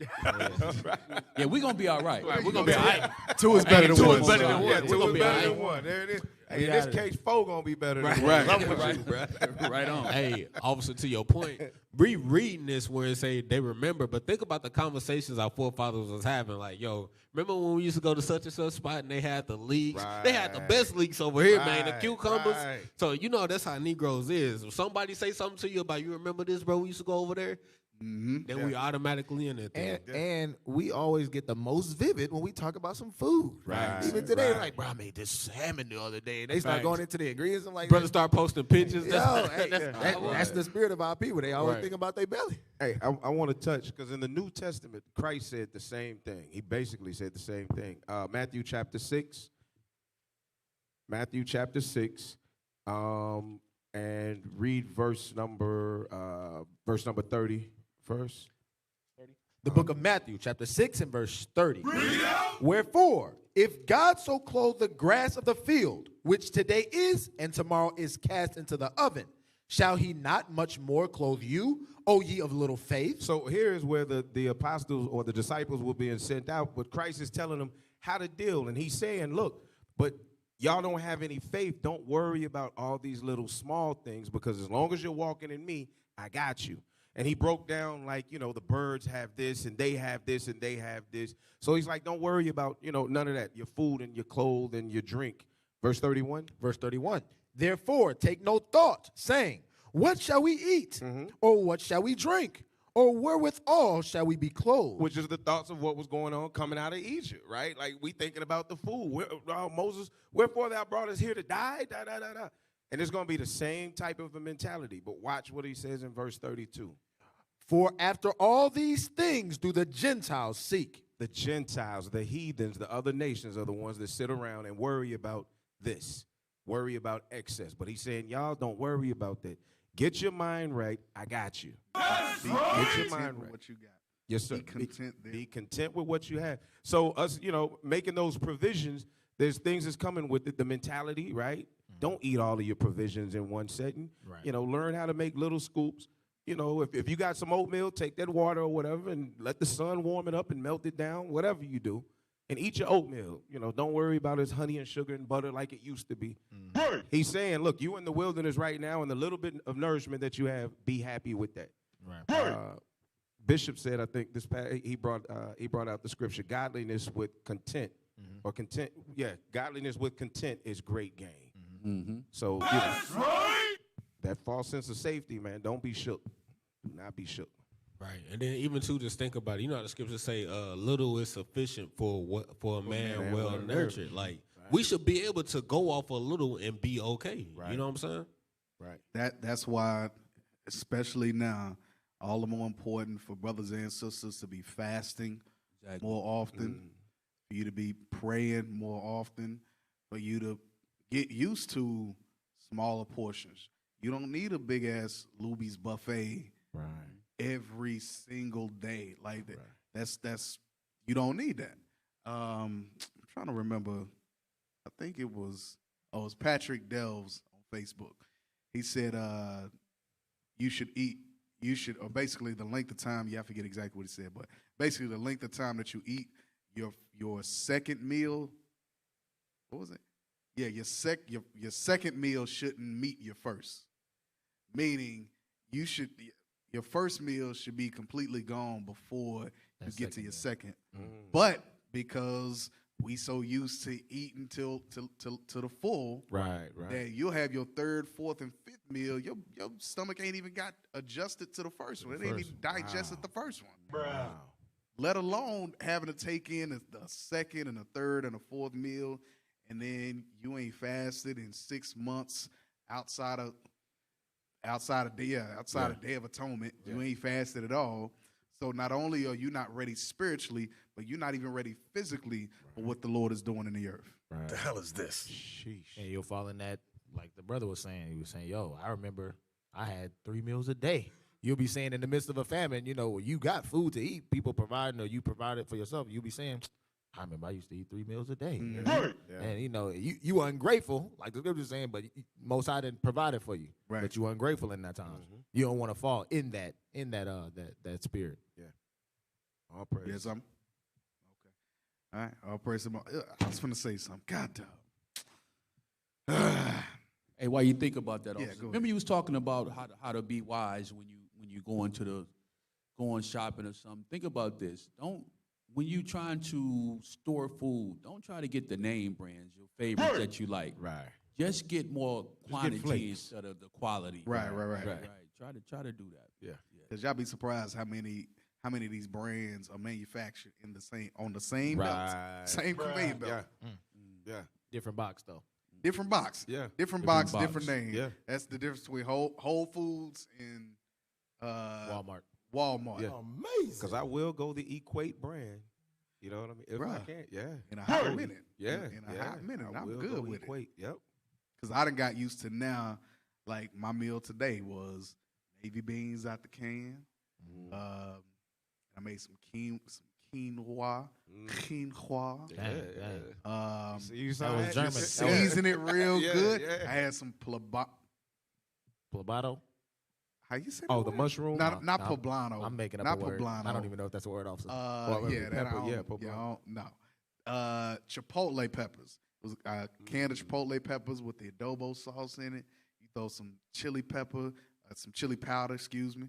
Yeah, we're going to be all right. We're going to be all right. Two is better than one. Two is better than one. Yeah, We're two going to is be all better right. than one. There it is. Hey, in this case, four going to be better than one. Right. I'm with you, bro. Right on. Hey, officer, to your point, reading this where it say they remember, but think about the conversations our forefathers was having. Like, yo, remember when we used to go to such and such spot and they had the leeks? They had the best leeks over here, man. The cucumbers. Right. So that's how Negroes is. If somebody say something to you about, you remember this, bro? We used to go over there. Then we automatically in it. And we always get the most vivid when we talk about some food. Right. Even today, like, bro, I made this salmon the other day. And they start Facts. going into the ingredients. I'm like, Brother start posting pictures. that's the spirit of our people. They always Right. think about their belly. Hey, I want to touch, because in the New Testament, Christ said the same thing. He basically said the same thing. Matthew chapter 6. Matthew chapter 6. And read verse number 30 first. The book of Matthew, chapter 6 and verse 30. Wherefore, if God so clothe the grass of the field, which today is and tomorrow is cast into the oven, shall he not much more clothe you, O ye of little faith? So here's where the apostles or the disciples were being sent out, but Christ is telling them how to deal. And he's saying, look, but y'all don't have any faith. Don't worry about all these little small things, because as long as you're walking in me, I got you. And he broke down, like, the birds have this and they have this and they have this. So he's like, don't worry about, none of that, your food and your clothes and your drink. Verse 31. Verse 31. Therefore, take no thought, saying, what shall we eat? Or what shall we drink? Or wherewithal shall we be clothed? Which is the thoughts of what was going on coming out of Egypt, right? Like, we thinking about the food. Moses, wherefore thou brought us here to die? Da, da, da, da. And it's going to be the same type of a mentality. But watch what he says in verse 32. For after all these things do the Gentiles seek. The Gentiles, the heathens, the other nations are the ones that sit around and worry about this, worry about excess. But he's saying, y'all don't worry about that. Get your mind right. I got you. Get your mind right. What you got. Yes, sir. Be content there. Be content with what you have. So us, making those provisions, there's things that's coming with it. The mentality, right? Don't eat all of your provisions in one setting. Right. Learn how to make little scoops. If you got some oatmeal, take that water or whatever and let the sun warm it up and melt it down, whatever you do, and eat your oatmeal. Don't worry about its honey and sugar and butter like it used to be. He's saying, look, you in the wilderness right now, and the little bit of nourishment that you have, be happy with that. Right. Bishop said, I think he brought out the scripture, godliness with content or content. Yeah, godliness with content is great gain. Mm-hmm. So that false sense of safety, man, don't be shook. Do not be shook. Right, and then even too, just think about it. You know how the scriptures say, "Little is sufficient for a man well nurtured." Like we should be able to go off a little and be okay. Right. You know what I'm saying? Right. That's why, especially now, all the more important for brothers and sisters to be fasting more often, for you to be praying more often, for you to get used to smaller portions. You don't need a big ass Luby's buffet every single day. Like that. That's you don't need that. I'm trying to remember. I think it was Patrick Delves on Facebook. He said you should or basically the length of time, I forget exactly what he said, but basically the length of time that you eat your second meal, what was it? Yeah, your second meal shouldn't meet your first. Meaning your first meal should be completely gone before you get to your second. But because we so used to eating till to the full, right, that you'll have your third, fourth, and fifth meal. Your stomach ain't even got adjusted to the first one. It ain't even digested the first one. Wow. Let alone having to take in the second and the third and the fourth meal, and then you ain't fasted in 6 months outside of Day of Atonement. You ain't fasted at all. So not only are you not ready spiritually, but you're not even ready physically for what the Lord is doing in the earth. Right. The hell is this? Sheesh. And you'll fall in that, like the brother was saying. He was saying, yo, I remember I had 3 meals a day. You'll be saying in the midst of a famine, you got food to eat, people providing, or you provide it for yourself. You'll be saying, I remember I used to eat 3 meals a day. Right. And, you were ungrateful, like the scripture's saying, but Most High didn't provide it for you. Right. But you were ungrateful in that time. You don't want to fall in that spirit. Yeah. All praise. Yes, okay. All right. All praise. I was going to say something. God damn. Hey, while you think about that, Yeah, officer, go remember you was talking about how to be wise when you going shopping or something. Think about this. When you trying to store food, don't try to get the name brands, your favorites that you like. Right. Just get more quantity flakes. instead of the quality. Right. Try to do that. Yeah. Because y'all be surprised how many of these brands are manufactured on the same belt, same conveyor belt. Yeah. Different box, though. Different box. Yeah. Different box, different name. Yeah. That's the difference between Whole Foods and Walmart. Yeah. Amazing. Because I will go the Equate brand. You know what I mean? If I can, yeah. In a hot minute. Yeah. In a hot minute. I I'm will good go with Equate. it. Yep. Because I done got used to now, like my meal today was navy beans out the can. I made some quinoa. That was German. Season it real good. Yeah. I had some Plebado? How you say? Oh, the mushroom? Not poblano. I'm making up not a word. poblano. I don't even know if that's a word, officer. Poblano. No. Chipotle peppers. It was a can of chipotle peppers with the adobo sauce in it. You throw some chili pepper, some chili powder, some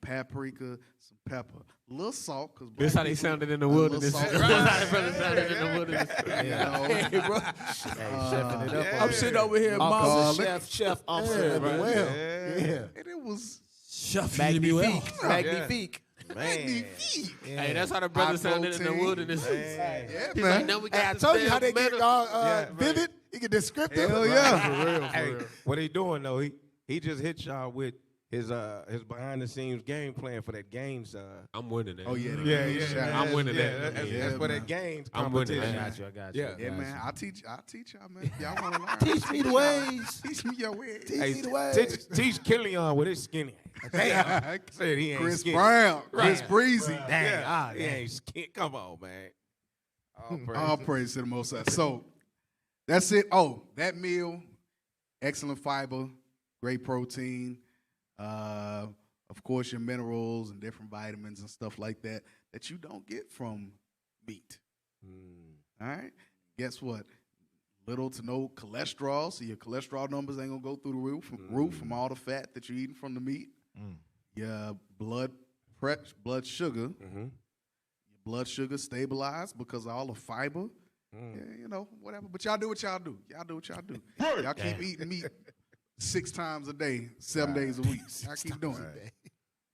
paprika, some pepper, a little salt. Cause This how they sounded in the wilderness. This how the brothers sounded in the wilderness. Hey, bro. Chefing it up. I'm sitting over here, Mom. Chef, Yeah. And it was Chef Magnifique. Man. Hey, that's how the brothers sounded in the wilderness. Yeah, He's man. like, now we got Hey, I this told you damn how they get metal. vivid. You get descriptive. Hell yeah. Hey, what he doing though? He just hit y'all with his behind the scenes game plan for that games. I'm winning that. Oh yeah, I'm winning that. That's for that games I'm winning competition. that. I got you. Yeah, man. I'll teach y'all, man. Y'all want to learn? Teach me the ways. Teach me your ways. Teach Hey, me the ways. teach Killian with his skinny. Damn. Said he ain't Chris skinny. Brown, Chris Right. Breezy. Dang. He ain't skinny. Come on, man. All praise to the Most High. So that's it. Oh, that meal, excellent fiber, great protein. Of course, your minerals and different vitamins and stuff like that you don't get from meat. All right. Guess what? Little to no cholesterol, so your cholesterol numbers ain't gonna go through the roof from all the fat that you're eating from the meat. Your blood sugar, your blood sugar stabilized because of all the fiber you know, whatever. But y'all do what y'all do. Y'all do what y'all do. Y'all keep eating meat 6 times a day, 7 days a week. Y'all keep doing it.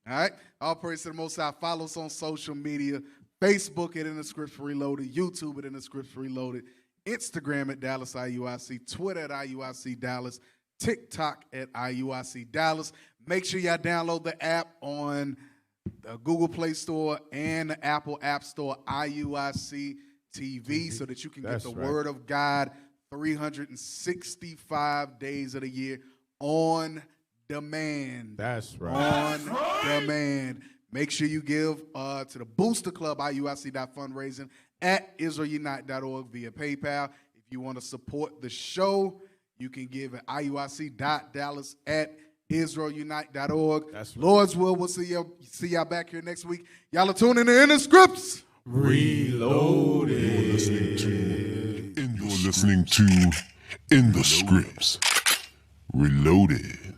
All right. All praise to the Most High. Follow us on social media. Facebook at In the Scripts Reloaded. YouTube at In the Scripts Reloaded. Instagram at Dallas IUIC. Twitter at IUIC Dallas. TikTok at IUIC Dallas. Make sure y'all download the app on the Google Play Store and the Apple App Store, IUIC TV, so that you can get the Word of God 365 days of the year on demand. That's right. On demand. Make sure you give to the Booster Club, IUIC.fundraising, at IsraelUnite.org via PayPal. If you want to support the show, you can give at IUIC.Dallas at IsraelUnite.org. That's right. Lord's will, we'll see y'all back here next week. Y'all are tuning in the Scripts Reloaded. You're listening to In the Scripts Reloaded.